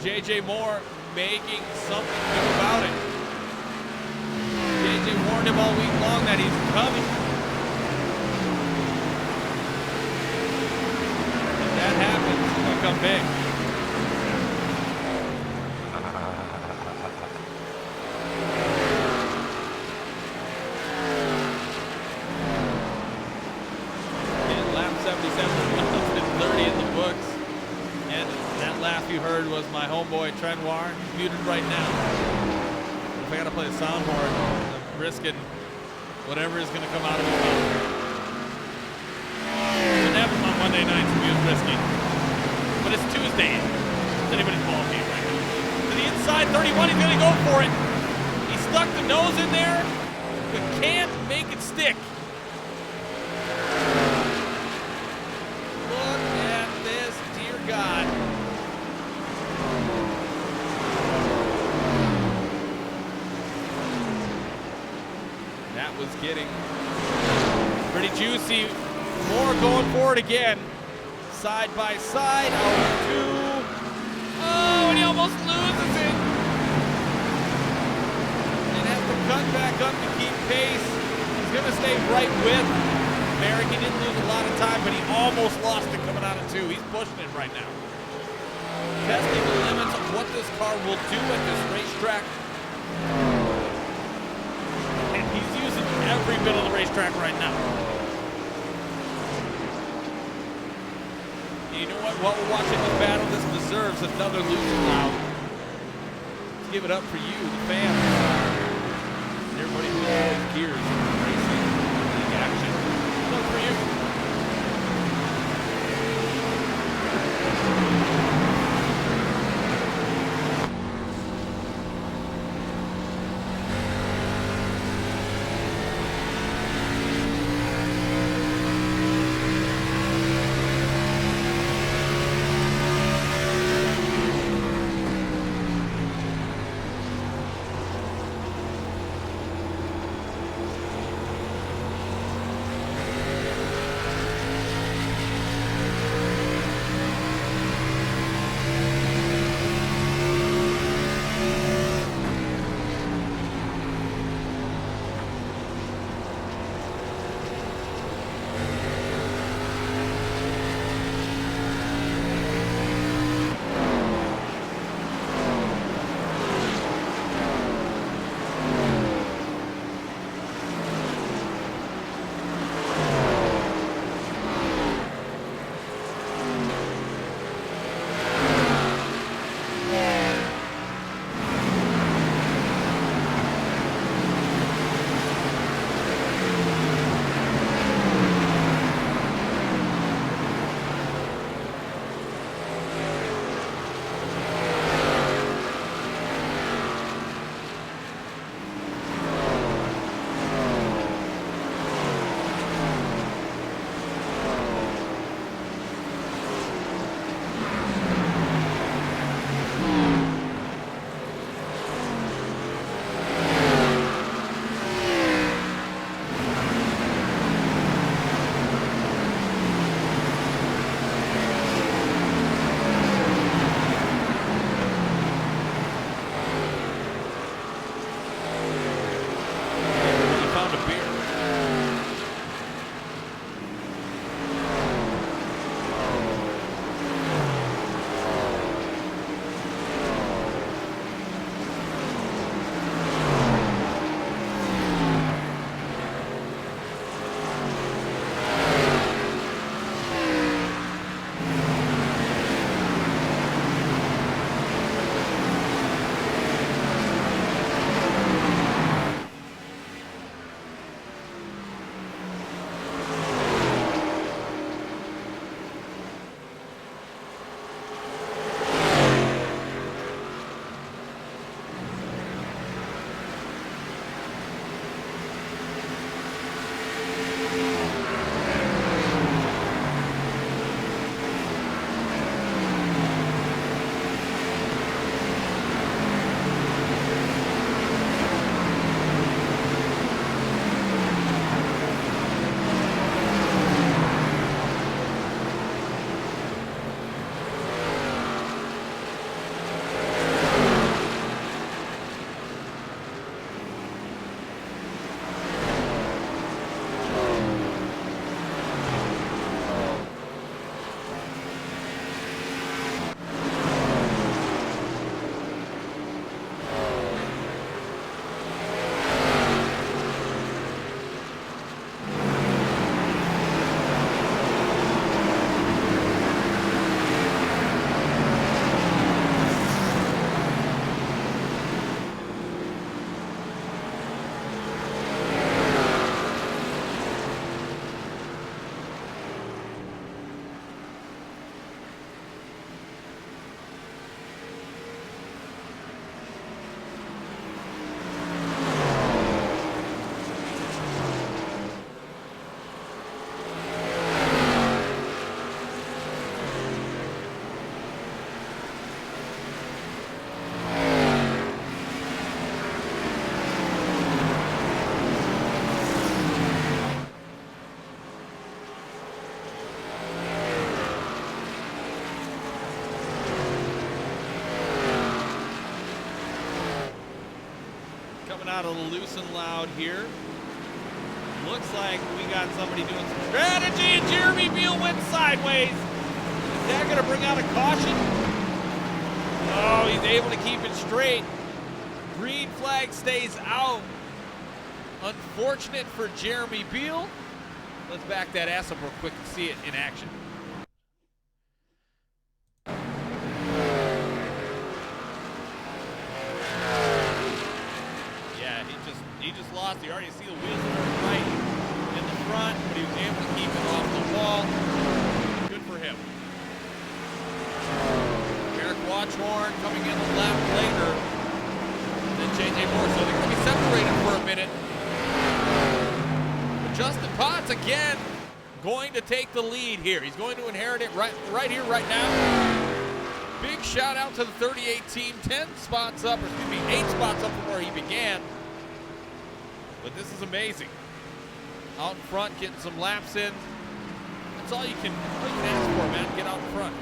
JJ Moore making something new about it. JJ warned him all week long that he's coming. If that happens, it's going to come big. You heard was my homeboy Trent Warren. He's muted right now. If I gotta play the soundboard, I'm risking whatever is gonna come out of his mouth. It happens on Monday nights to be risky. But it's Tuesday. It's anybody's ball game right now. To the inside, 31, he's gonna go for it. He stuck the nose in there, but can't make it stick. Look at this, dear God. That was getting pretty juicy. Moore going for it again. Side by side. Out 2. Oh, and he almost loses it. And has to cut back up to keep pace. He's going to stay right with Merrick. He didn't lose a lot of time, but he almost lost it coming out of 2. He's pushing it right now. Testing the limits of what this car will do at this racetrack. He's using every bit of the racetrack right now. And you know what? While we're watching this battle, this deserves another losing round. Let's give it up for you, the fans. And everybody who always gears racing league action. It's up for you. coming out of the loose and loud here. Looks like we got somebody doing some strategy, and Jeremy Beal went sideways. Is that going to bring out a caution? Oh, he's able to keep it straight. Green flag stays out. Unfortunate for Jeremy Beal. Let's back that ass up real quick and see it in action. Yeah, he just lost. You already see the wheels are right in the front, but he was able to keep it off the wall. Good for him. Eric Watchhorn coming in the lap later than J.J. Moore, so they're going to be separated for a minute. But Justin Potts again going to take the lead here. He's going to inherit it right here, right now. Big shout out to the 38 team, 10 spots up, or excuse me, 8 spots up from where he began. But this is amazing. Out in front, getting some laps in. That's all you can ask for, man. Get out in front.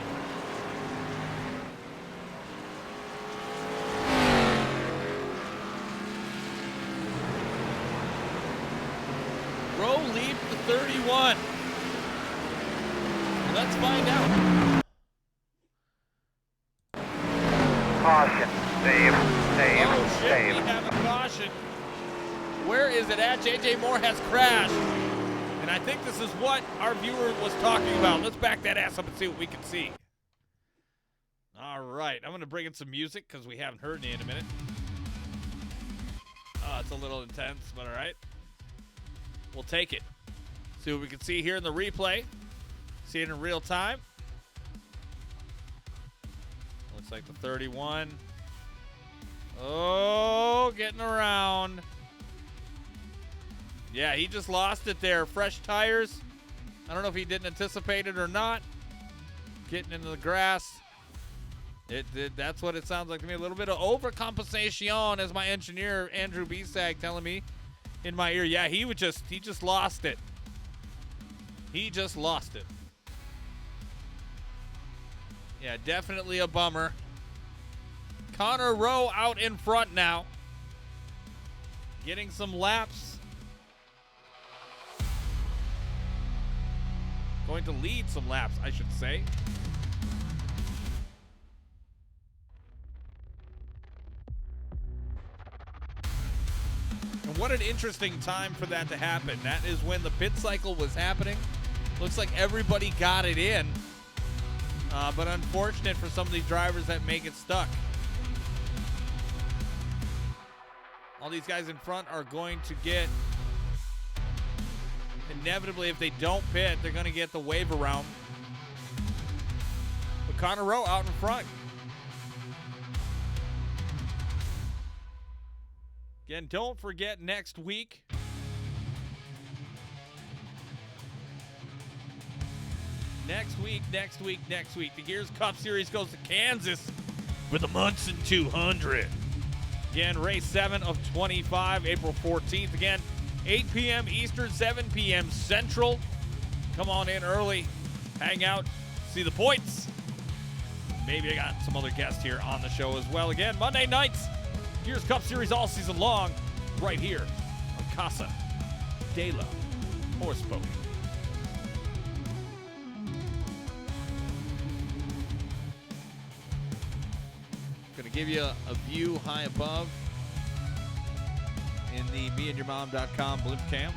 Rowe leads the 31. Let's find out. Caution. Save. Oh shit, we have a caution. Where is it at? J.J. Moore has crashed. And I think this is what our viewer was talking about. Let's back that ass up and see what we can see. All right, I'm going to bring in some music because we haven't heard any in a minute. It's a little intense, but all right. We'll take it. See what we can see here in the replay. See it in real time. Looks like the 31. Oh, getting around. Yeah, he just lost it there. Fresh tires. I don't know if he didn't anticipate it or not. Getting into the grass. That's what it sounds like to me. A little bit of overcompensation, as my engineer, Andrew Bisag, telling me in my ear. Yeah, he just lost it. He just lost it. Yeah, definitely a bummer. Connor Rowe out in front now. Getting some laps. Going to lead some laps, I should say. And what an interesting time for that to happen. That is when the pit cycle was happening. Looks like everybody got it in. But unfortunate for some of these drivers that make it stuck. All these guys in front are going to get, inevitably, if they don't pit, they're going to get the wave around. But Connor Rowe out in front. Again, don't forget next week. Next week. The Gears Cup Series goes to Kansas for the Munson 200. Again, race 7 of 25, April 14th. Again, 8 p.m. Eastern, 7 p.m. Central. Come on in early, hang out, see the points. Maybe I got some other guests here on the show as well. Again, Monday nights, Gears Cup Series all season long, right here on Casa de la Horseboat. Going to give you a view high above in the meandyourmom.com blimp cam.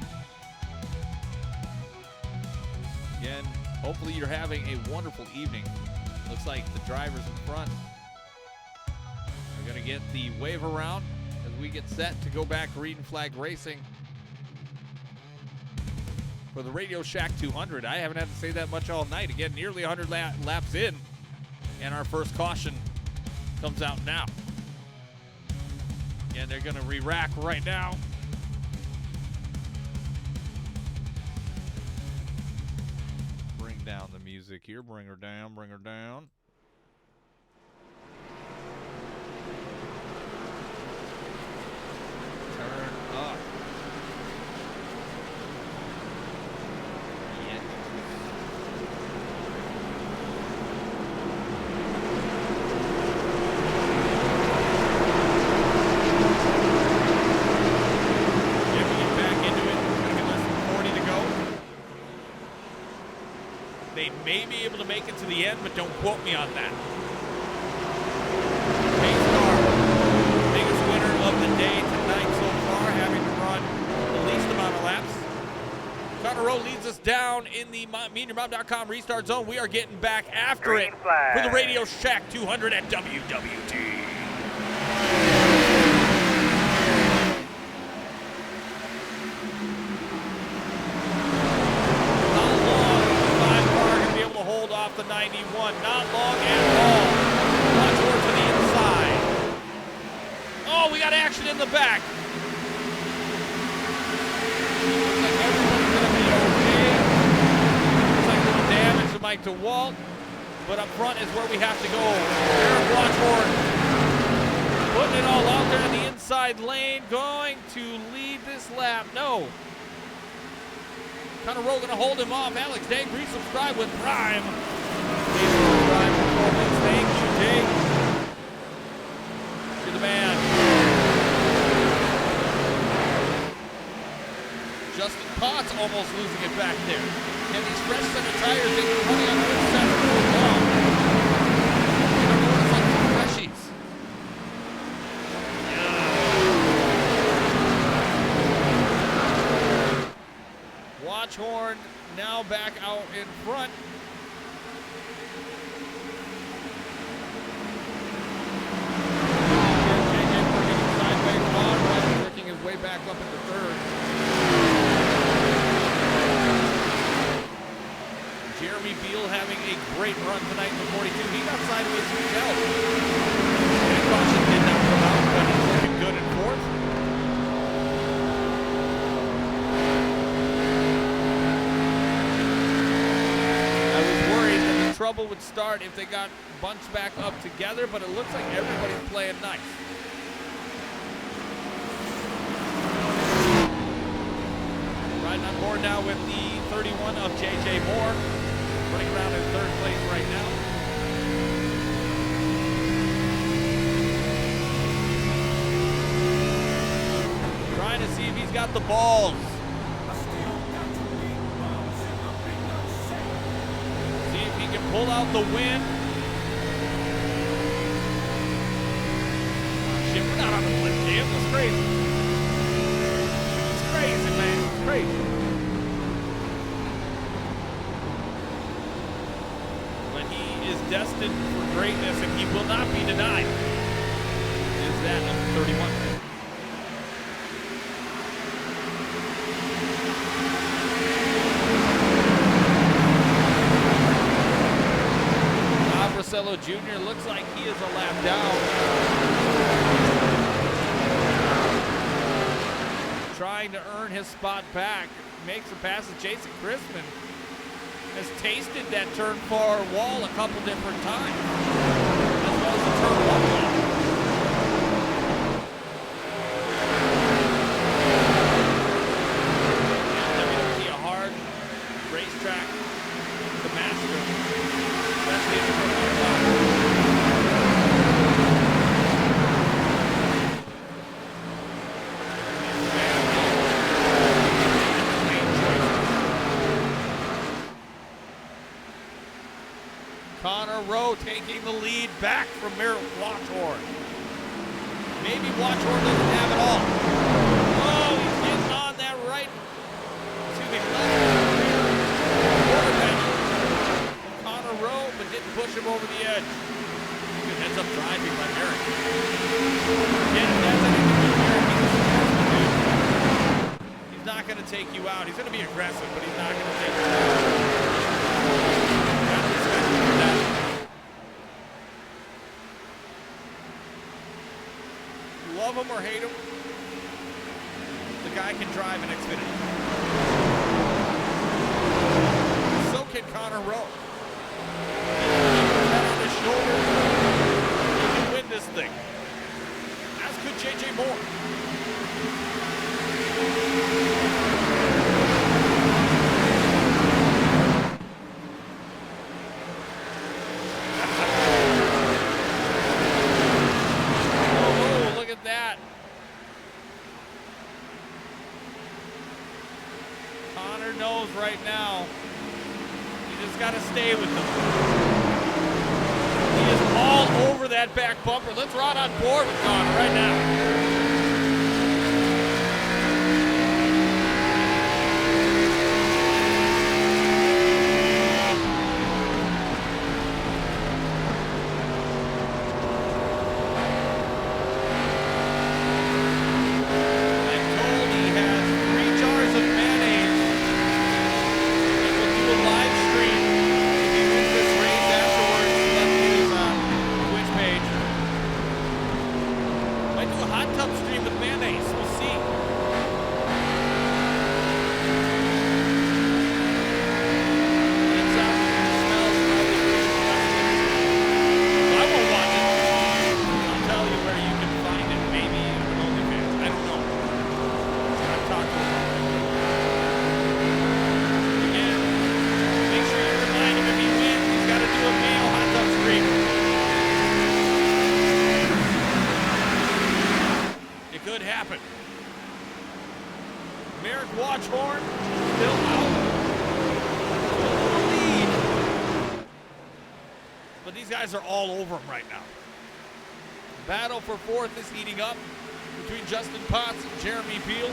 Again, hopefully you're having a wonderful evening. Looks like the drivers in front are going to get the wave around as we get set to go back green flag racing for the Radio Shack 200. I haven't had to say that much all night. Again, nearly 100 laps in, and our first caution comes out now. Again, they're going to re-rack right now. Bring down the music here. Bring her down. Bring her down. Turn up. Yeah. They may be able to make it to the end, but don't quote me on that. Pace car, biggest winner of the day tonight so far, having to run the least amount of laps. Connor Rowe leads us down in the MeandYourMom.com restart zone. We are getting back after Green it flag. for the Radio Shack 200 at WWT. Not long is the 5 car going to be able to hold off the 91. Not long at all. Watch over to the inside. Oh, we got action in the back. Looks like everyone's going to be okay. Looks like a little damage to Mike DeWalt. But up front is where we have to go. Eric Watchhorn putting it all out there in the inside lane. Going to lead this lap. No. Connor Rowe going to hold him off. Alex Dang, resubscribe with Prime. Please subscribe performance. Thank you, Dave. You're the man. Justin Potts almost losing it back there. And these fresh set of tires, they've been running on old sets for a long. You don't know what it's like for freshies. Watchhorn now back out in front. JJ working sideways on, Ryder working his way back up into third. Jeremy Beal having a great run tonight in the 42. He got sideways himself. And caution did not come out, but he's looking good in fourth. I was worried that the trouble would start if they got bunched back up together, but it looks like everybody's playing nice. Riding on board now with the 31 of JJ Moore. Running around in third place right now. Trying to see if he's got the balls. See if he can pull out the win. Shit, we're not on the flip cam. That's crazy. It's crazy, man. It's crazy. Destined for greatness, and he will not be denied. Is that number 31? Bob Rosello Jr. looks like he is a lap down. Trying to earn his spot back. Makes a pass to Jason Christman. Has tasted that turn 4 wall a couple different times, as well as the turn 1 wall. WWT, a hard racetrack to master, especially in the turn 1. Connor Rowe taking the lead back from Merritt Watchhorn. Maybe Watchhorn doesn't have it all. Oh, he's getting on that right. Excuse me, left quarter pedal. Connor Rowe, but didn't push him over the edge. Good heads up driving by Merritt. Again, that's anything to Merritt. He's not going to take you out. He's going to be aggressive, but he's not going to take you out. Love him or hate him, the guy can drive an Xfinity. So can Connor Rowe. Head on his shoulder, he can win this thing. As could JJ Moore. Knows right now he just got to stay with them. He is all over that back bumper. Let's run on board with Connor right now. Are all over him right now. Battle for fourth is heating up between Justin Potts and Jeremy Beal.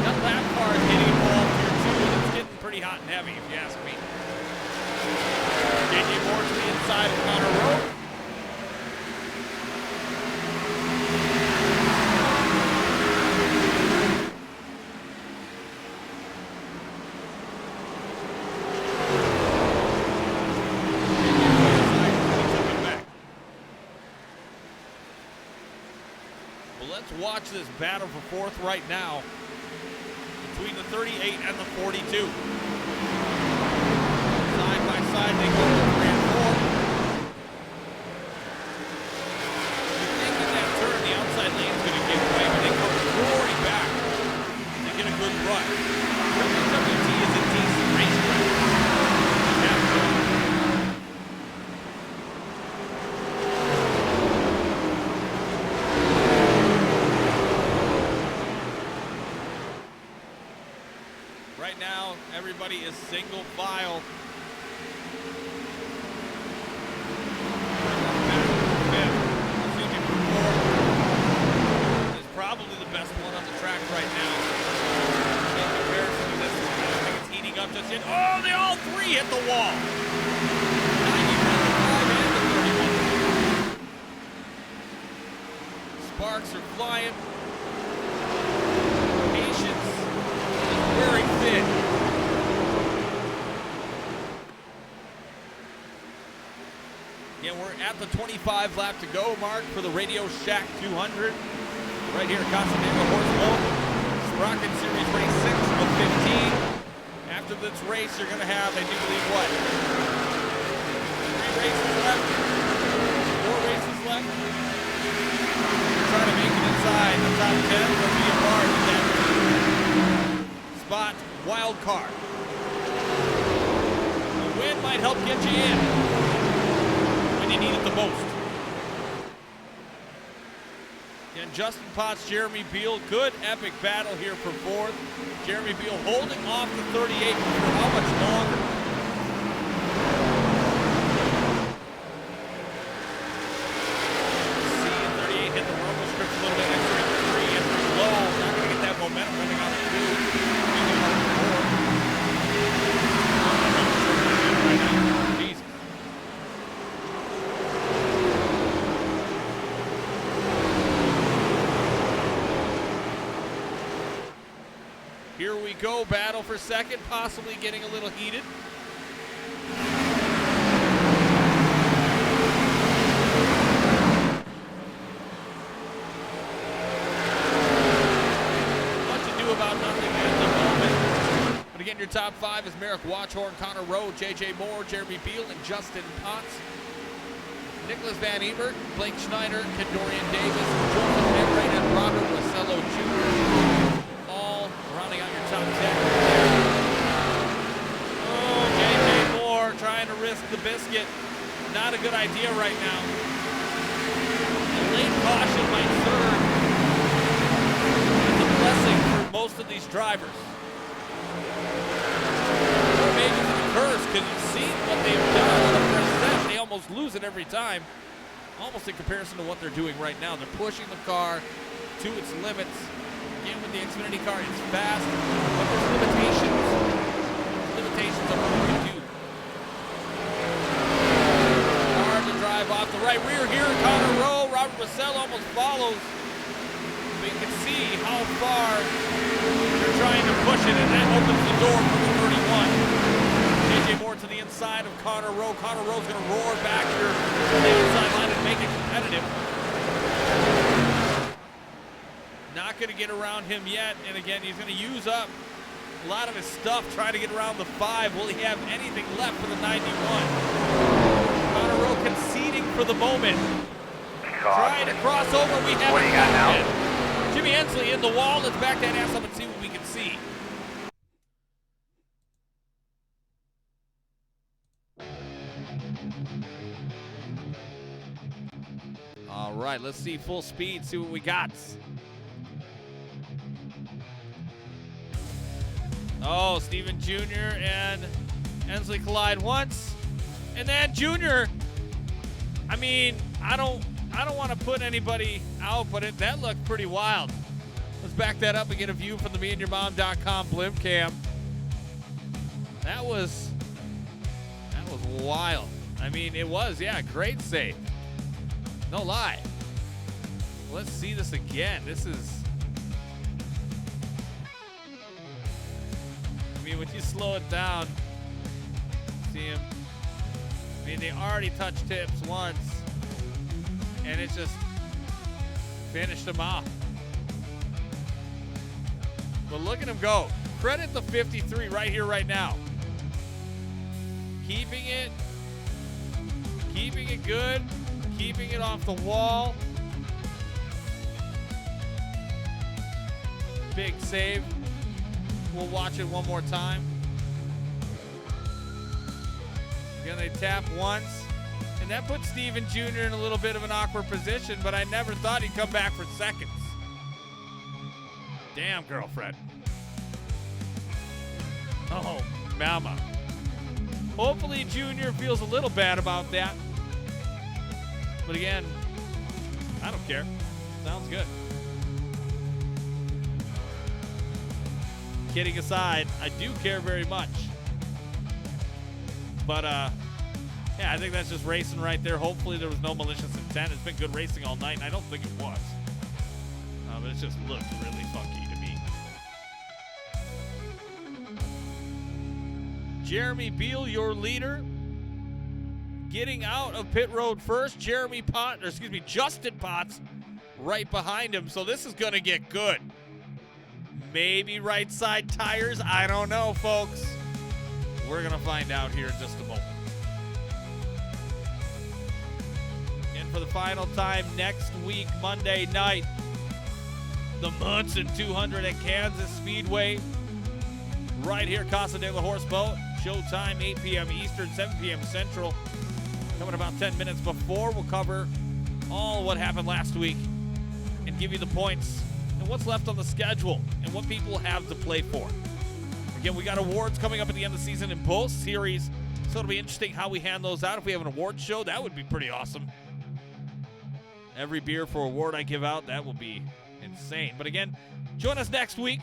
That lap car is hitting all through two, and it's getting pretty hot and heavy, if you ask me. JJ Moore to the inside of Connor Rowe. Watch this battle for fourth right now between the 38 and the 42. Side by side they go to 3 and 4. You think in that turn the outside lane's going to give way, but they come roaring back. They get a good run. WWT is a decent racetrack. Right now, everybody is single file. Is probably the best one on the track right now. In comparison to this one, I don't think it's heating up just yet. Oh, they all three hit the wall. 95 and the 31. Sparks are flying. Patience. Very thin. Yeah, we're at the 25 lap to go mark for the Radio Shack 200. Right here at Casa Diego Horse Bowl. Sprocket Series Race 6 of 15. After this race, you're going to have, I do believe, what? 3 races left? 4 races left? Trying to make it inside the top 10. Will be a part of that spot wild card. The win might help get you in when you need it the most. And Justin Potts, Jeremy Beal, good epic battle here for fourth. Jeremy Beal holding off the 38 for how much longer? See, 38 hit the rumble strips a little bit extra in 3 and low. Not going to get that momentum running on the 2. Here we go, battle for second, possibly getting a little heated. Much ado about nothing at the moment. But again, your top 5 is Merrick Watchhorn, Connor Rowe, JJ Moore, Jeremy Beal, and Justin Potts. Nicholas Van Ebert, Blake Schneider, Kendorian Davis, Joseph Enright, and Robert Rosello Jr. Rounding out your top 10. Oh, JJ Moore trying to risk the biscuit. Not a good idea right now. A late caution might serve as a blessing for most of these drivers. almost lose it every time, almost in comparison to what they're doing right now. They're pushing the car to its limits. Again, with the Xfinity car, it's fast, but there's limitations. Limitations of what you can do. Hard to drive off the right rear here. Connor Rowe, Robert Marcel almost follows. But you can see how far they're trying to push it, and that opens the door for the 31. JJ Moore to the inside of Connor Rowe. Connor Rowe's going to roar back here to the inside line and make it competitive. Not going to get around him yet, and again, he's going to use up a lot of his stuff trying to get around the 5. Will he have anything left for the 91? Connor Rowe conceding for the moment. Trying to cross over. We have What do you got now? Jimmy Hensley in the wall. Let's back that ass up and see what we can see. All right, let's see full speed, see what we got. Oh, Steven Jr. and Hensley collide once. And then Jr., I mean, I don't want to put anybody out, but that looked pretty wild. Let's back that up and get a view from the meandyourmom.com blimp cam. That was wild. I mean, it was, yeah, great save. No lie. Let's see this again. This is, I mean, when you slow it down, see him. I mean, they already touched tips once, and it just finished him off. But look at him go. Credit the 53 right here, right now. Keeping it good, keeping it off the wall. Big save. We'll watch it one more time. Again, they tap once, and that puts Steven Jr. in a little bit of an awkward position, but I never thought he'd come back for seconds. Damn, girlfriend. Oh, mama. Hopefully Jr. feels a little bad about that. But again, I don't care. Sounds good. Kidding aside, I do care very much. But, yeah, I think that's just racing right there. Hopefully there was no malicious intent. It's been good racing all night, and I don't think it was. But it just looked really funky to me. Jeremy Beal, your leader, getting out of pit road first. Justin Potts right behind him. So this is going to get good. Maybe right side tires. I don't know, folks. We're going to find out here in just a moment. And for the final time next week, Monday night, the Munson 200 at Kansas Speedway. Right here, Casa de la Horse Boat. Showtime, 8 p.m. Eastern, 7 p.m. Central. Coming about 10 minutes before, we'll cover all what happened last week and give you the points and what's left on the schedule and what people have to play for. Again, we got awards coming up at the end of the season in both series, so it'll be interesting how we hand those out. If we have an award show, that would be pretty awesome. Every beer for award I give out, that will be insane. But again, join us next week,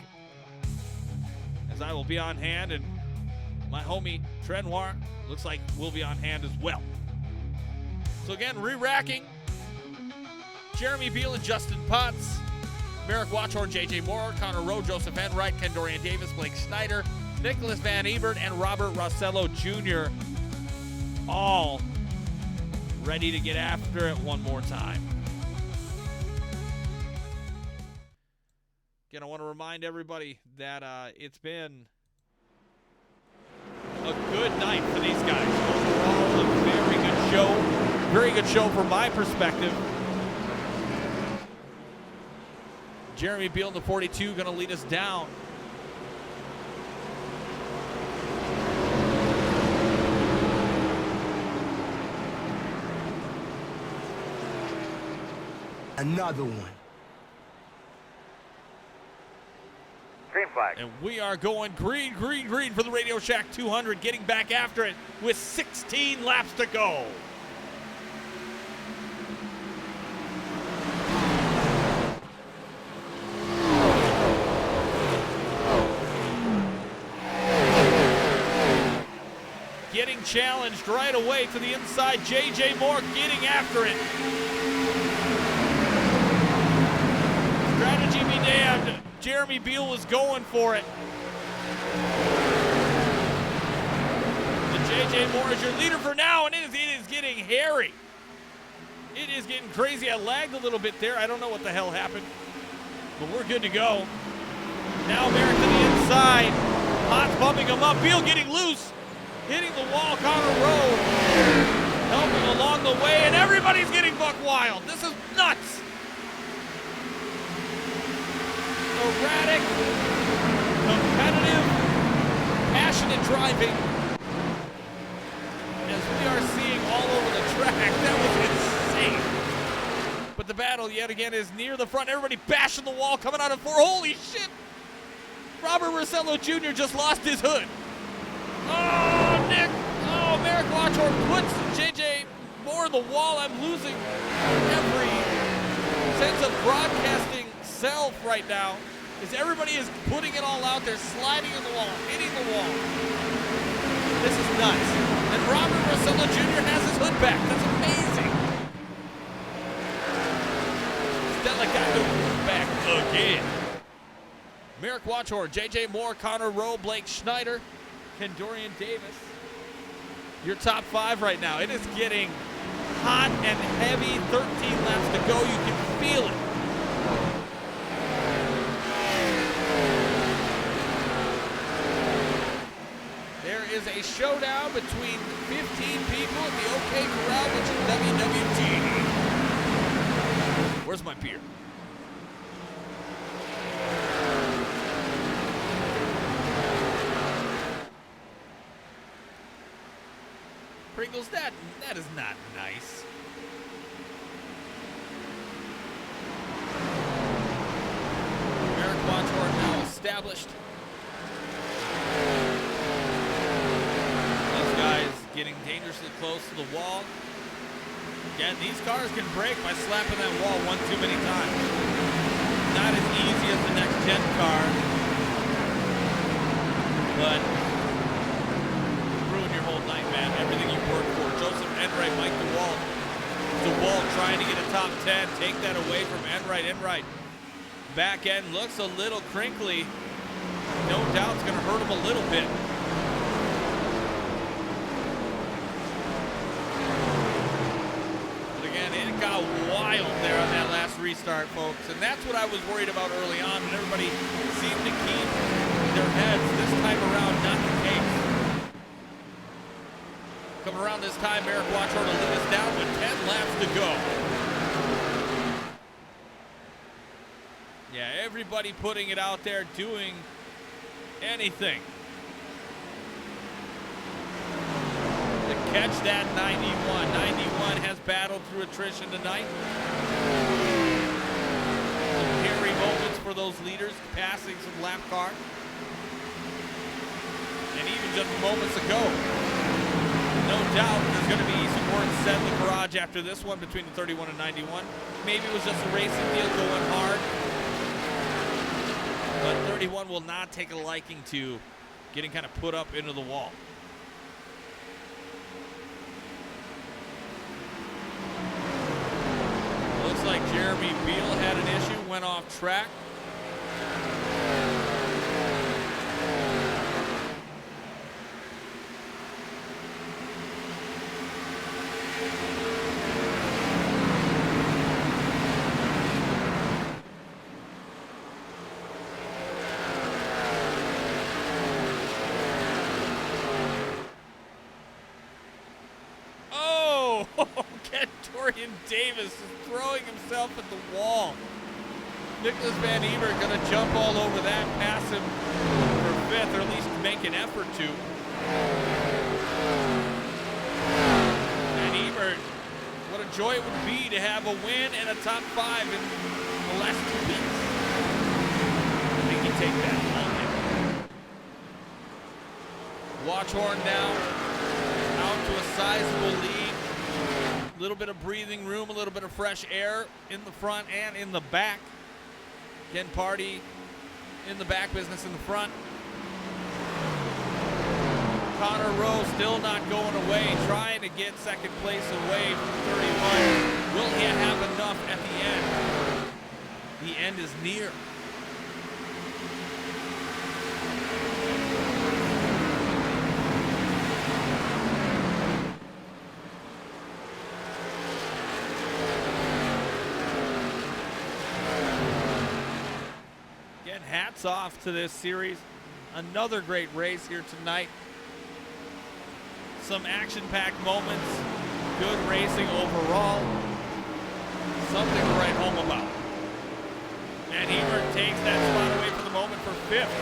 as I will be on hand, and my homie Trenoir looks like will be on hand as well. So again, re-racking Jeremy Beal and Justin Potts, Merrick Watchorn, JJ Moore, Connor Rowe, Joseph Enright, Ken Dorian Davis, Blake Snyder, Nicholas Van Ebert, and Robert Rossello Jr. all ready to get after it one more time. Again, I want to remind everybody that it's been a good night for these guys. Overall, a very good show. Very good show from my perspective. Jeremy Beal in the 42 going to lead us down. Another one. Green flag. And we are going green, green, green for the Radio Shack 200, getting back after it with 16 laps to go. getting challenged right away to the inside. J.J. Moore getting after it. Strategy be damned. Jeremy Beal was going for it. J.J. Moore is your leader for now, and it is getting hairy. It is getting crazy. I lagged a little bit there. I don't know what the hell happened, but we're good to go. Now Merrick to the inside. Potts bumping him up. Beal getting loose. Hitting the wall. Connor Rowe helping along the way, and everybody's getting buck wild. This is nuts. Erratic, competitive, passionate driving. As we are seeing all over the track, that was insane. But the battle yet again is near the front. Everybody bashing the wall, coming out of four. Holy shit! Robert Rossello Jr. just lost his hood. Oh, Nick! Oh, Merrick Watchorn puts J.J. Moore in the wall. I'm losing every sense of broadcasting self right now. As everybody is putting it all out there, sliding in the wall, hitting the wall. This is nuts. And Robert Rossello Jr. has his hood back. That's amazing. Stella Gato back again. Merrick Watchorn, J.J. Moore, Connor Rowe, Blake Schneider, Kendorian Davis. Your top five right now. It is getting hot and heavy. 13 laps to go. You can feel it. There is a showdown between 15 people at the OK Corral, which is WWT. Where's my beer? Pringles, that is not nice. Merrick Watchorn now established. These guys getting dangerously close to the wall. Again, these cars can break by slapping that wall one too many times. Not as easy as the next gen car, but ruin your whole night, man. Everything you worked for. Joseph Enright, Mike DeWalt trying to get a top 10. Take that away from Enright. Enright back end looks a little crinkly. No doubt it's going to hurt him a little bit. But again, it got wild there on that last restart, folks. And that's what I was worried about early on, and everybody seemed to keep their heads. This time around, not the case. Coming around this time, Merrick Watchorn to lead us down with 10 laps to go. Yeah, everybody putting it out there, doing anything to catch that 91. 91 has battled through attrition tonight. Some hairy moments for those leaders, passing some lap car. And even just moments ago, no doubt there's going to be some work set in the garage after this one between the 31 and 91. Maybe it was just a racing deal going hard. But 31 will not take a liking to getting kind of put up into the wall. Looks like Jeremy Beal had an issue, went off track. Dorian Davis is throwing himself at the wall. Nicholas Van Ebert going to jump all over that, pass him for fifth, or at least make an effort to. Van Ebert, what a joy it would be to have a win and a top 5 in the last 2 weeks. I think you take that all day. Watchorn now out to a sizable lead. A little bit of breathing room, a little bit of fresh air in the front and in the back. Ken Party in the back, business in the front. Connor Rowe still not going away, trying to get second place away from 31. Will he have enough at the end? The end is near. Again, hats off to this series. Another great race here tonight. Some action-packed moments. Good racing overall. Something to write home about. And Hebert takes that spot away for the moment for fifth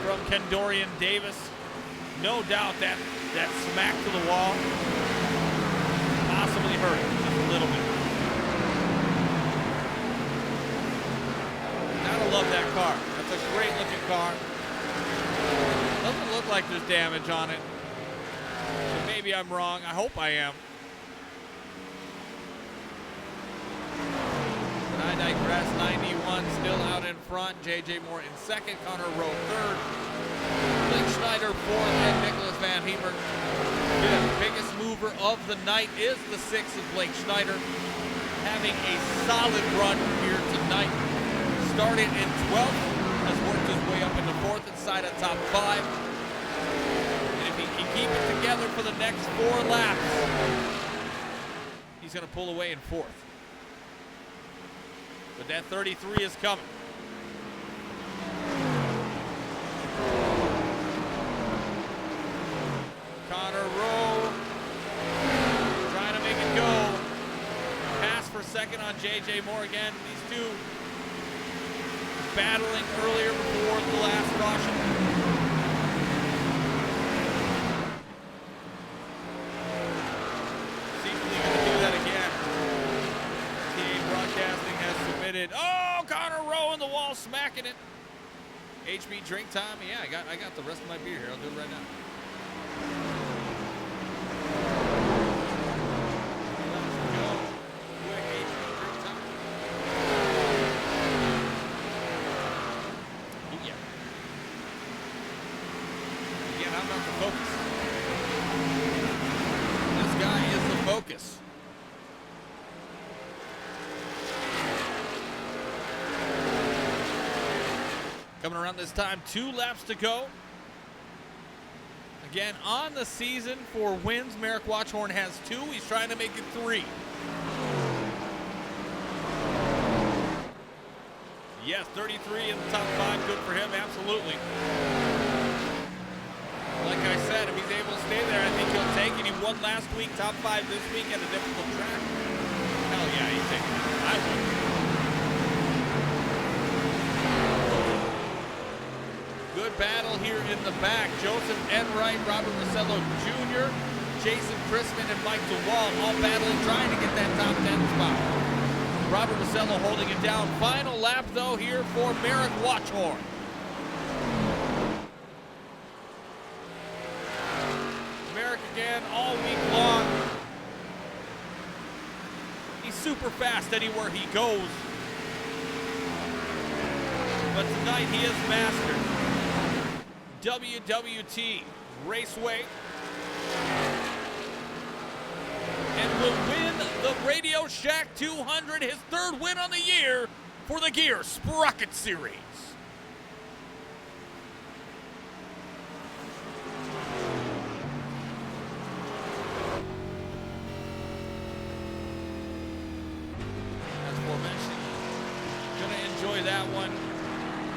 from Kendorian Davis. No doubt that smack to the wall possibly hurt him just a little bit. Gotta love that car. That's a great looking car. Doesn't look like there's damage on it. So maybe I'm wrong. I hope I am. But I digress. 91 still out in front. J.J. Moore in second. Connor Rowe third. Blake Schneider fourth. And Nicholas Van Hebert fifth. Biggest mover of the night is the sixth of Blake Schneider. Having a solid run here tonight. Started in 12th. Has worked his way up into fourth inside a top five. And if he can keep it together for the next 4 laps, he's going to pull away in fourth. But that 33 is coming. Connor Rowe trying to make it go. Pass for second on J.J. Moore again. These two battling earlier before the last caution. Seemingly going to do that again. TA Broadcasting has submitted. Oh, Connor Rowe in the wall, smacking it. HB drink time. Yeah, I got the rest of my beer here. I'll do it right now. Let's go. Quick HB drink time. Oh, yeah. Again, I'm not the focus. This guy is the focus. Coming around this time, 2 laps to go. Again, on the season for wins, Merrick Watchhorn has 2. He's trying to make it 3. Yes, 33 in the top 5, good for him, absolutely. Like I said, if he's able to stay there, I think he'll take it. He won last week, top 5 this week at a difficult track. Hell yeah, he's taking it. I would. Good battle here in the back. Joseph Enright, Robert Rosello Jr., Jason Chrisman, and Mike DeWall all battling, trying to get that top 10 spot. Robert Rosello holding it down. Final lap, though, here for Merrick Watchhorn. Merrick again all week long. He's super fast anywhere he goes. But tonight he is mastered. WWT Raceway, and will win the Radio Shack 200, his 3rd win on the year for the Gear Sprocket Series. As aforementioned, gonna enjoy that one.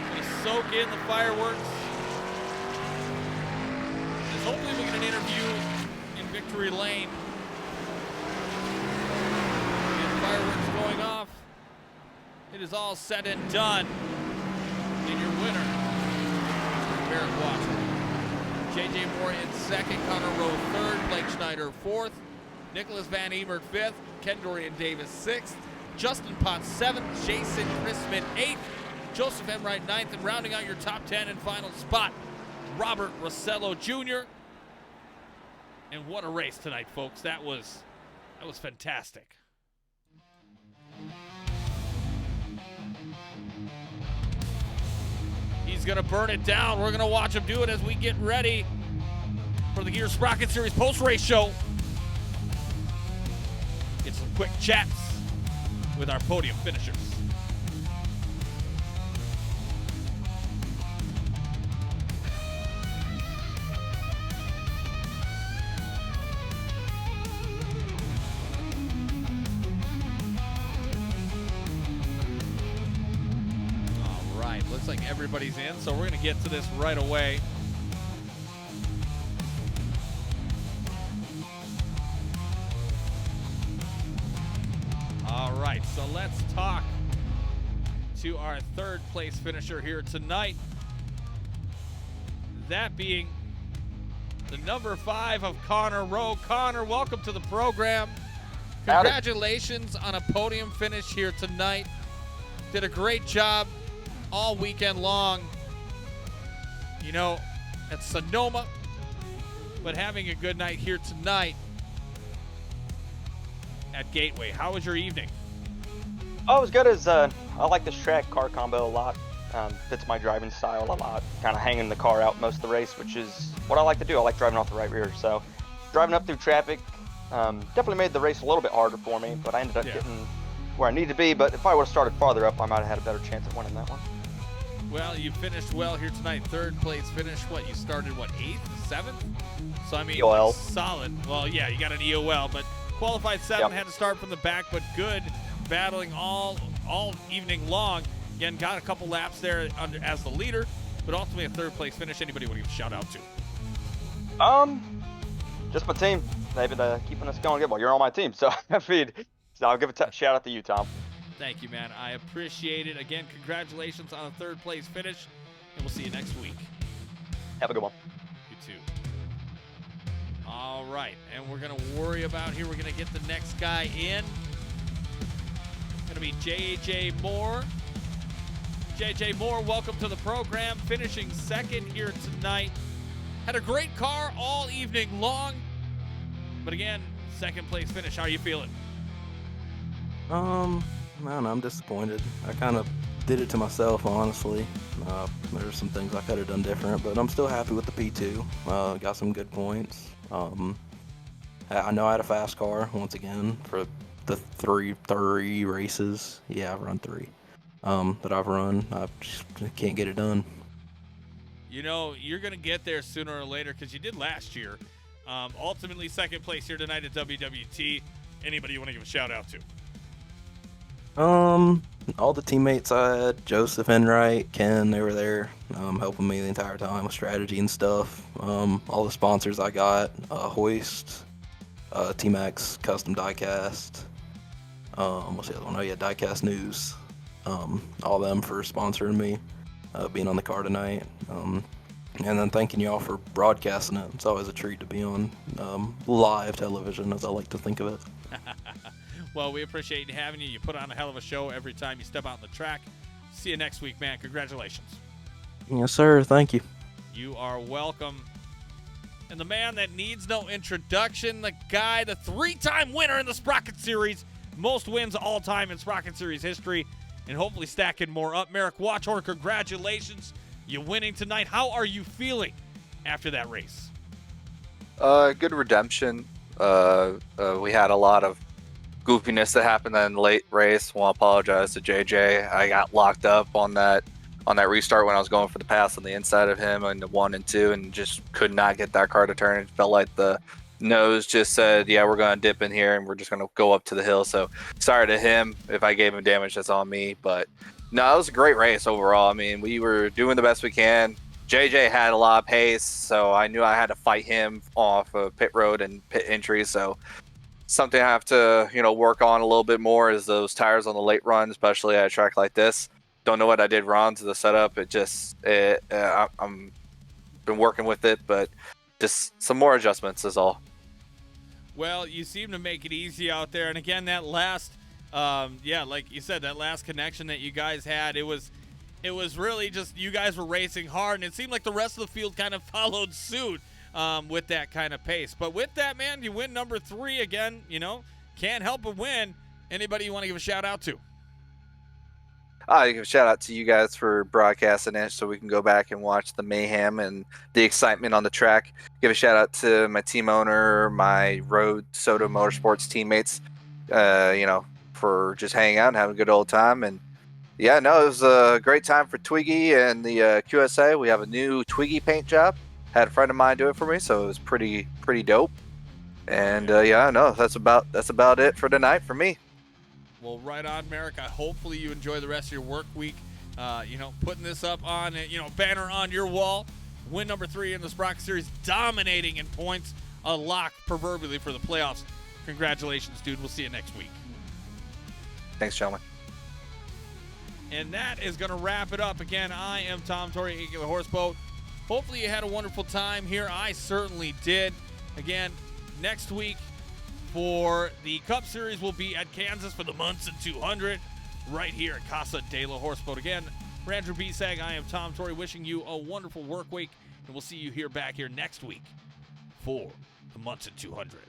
Gonna soak in the fireworks. Hopefully we get an interview in Victory Lane. And fireworks going off. It is all said and done. And your winner, Merrick Watchhorn. J.J. Moore in second, Connor Rowe third, Blake Schneider fourth, Nicholas Van Hebert fifth, Kendorian Davis sixth, Justin Potts seventh, Jason Chrisman eighth, Joseph Enright ninth, and rounding out your top 10 and final spot, Robert Rosello Jr. And what a race tonight, folks. That was fantastic. He's going to burn it down. We're going to watch him do it as we get ready for the Gear Sprocket Series post-race show. Get some quick chats with our podium finishers. All right, looks like everybody's in, so we're going to get to this right away. All right, so let's talk to our third place finisher here tonight. That being the number 5 of Connor Rowe. Connor, welcome to the program. Congratulations on a podium finish here tonight. Did a great job all weekend long, you know, at Sonoma, but having a good night here tonight at Gateway. How was your evening? Oh, it was good. As I like this track car combo a lot. Fits my driving style a lot. Kind of hanging the car out most of the race, which is what I like to do. I like driving off the right rear. So driving up through traffic definitely made the race a little bit harder for me, but I ended up getting where I needed to be. But if I would have started farther up, I might have had a better chance at winning that one. Well, you finished well here tonight. Third place finish. What, you started, what, 8th, 7th? So, I mean, EOL. Solid. Well, yeah, you got an EOL, but qualified 7, had to start from the back, but good battling all evening long. Again, got a couple laps there as the leader, but ultimately a third place finish. Anybody want to give a shout out to? Just my team. They've been keeping us going good. Well, you're on my team, so I'll give a shout out to you, Tom. Thank you, man. I appreciate it. Again, congratulations on a third place finish, and we'll see you next week. Have a good one. You too. All right, and we're going to worry about here. We're going to get the next guy in. Going to be J.J. Moore. J.J. Moore, welcome to the program. Finishing second here tonight. Had a great car all evening long. But again, second place finish. How are you feeling? I don't know, I'm disappointed. I kind of did it to myself, honestly. There's some things I could have done different, but I'm still happy with the P2. Got some good points. I know I had a fast car once again for the three races. Yeah, I've run 3 that I've run. I just can't get it done. You know, you're going to get there sooner or later because you did last year. Ultimately, second place here tonight at WWT. Anybody you want to give a shout out to? All the teammates I had, Joseph Enright, Ken, they were there, helping me the entire time with strategy and stuff. All the sponsors I got, Hoist, T-Max Custom Diecast, what's the other one? Oh yeah, Diecast News. All them for sponsoring me, being on the car tonight. And then thanking y'all for broadcasting it. It's always a treat to be on live television, as I like to think of it. Well, we appreciate having you. You put on a hell of a show every time you step out on the track. See you next week, man. Congratulations. Yes, sir. Thank you. You are welcome. And the man that needs no introduction, the guy, the 3-time winner in the Sprocket Series, most wins all time in Sprocket Series history, and hopefully stacking more up. Merrick Watchhorn, congratulations. You winning tonight. How are you feeling after that race? Good redemption. We had a lot of goofiness that happened in the late race. Want to apologize to JJ. I got locked up on that restart when I was going for the pass on the inside of him in the 1 and 2, and just could not get that car to turn. It felt like the nose just said, yeah, we're going to dip in here and we're just going to go up to the hill. So sorry to him. If I gave him damage, that's on me. But no, it was a great race overall. I mean, we were doing the best we can. JJ had a lot of pace, so I knew I had to fight him off of pit road and pit entry. So something I have to, work on a little bit more is those tires on the late run, especially at a track like this. Don't know what I did wrong to the setup. I'm been working with it, but just some more adjustments is all. Well, you seem to make it easy out there. And again, that last, like you said, that last connection that you guys had, it was really just you guys were racing hard, and it seemed like the rest of the field kind of followed suit with that kind of pace. But with that, man, you win number 3 again. Can't help but win. Anybody you want to give a shout out to? I give a shout out to you guys for broadcasting it so we can go back and watch the mayhem and the excitement on the track. Give a shout out to my team owner, my Road Soto Motorsports teammates, for just hanging out and having a good old time. And yeah, no, it was a great time for Twiggy and the QSA. We have a new Twiggy paint job. Had a friend of mine do it for me, so it was pretty dope. And that's about it for tonight for me. Well, right on, Merrick. Hopefully you enjoy the rest of your work week. Putting this up on, banner on your wall. Win number 3 in the Sprocket Series, dominating in points. A lock, proverbially, for the playoffs. Congratulations, dude. We'll see you next week. Thanks, gentlemen. And that is going to wrap it up. Again, I am Tom Torrey, aka the Horseboat. Hopefully you had a wonderful time here. I certainly did. Again, next week for the Cup Series, we'll be at Kansas for the Munson 200 right here at Casa de la Horseboat. Again, for Andrew Bisag, I am Tom Torrey, wishing you a wonderful work week, and we'll see you back here next week for the Munson 200.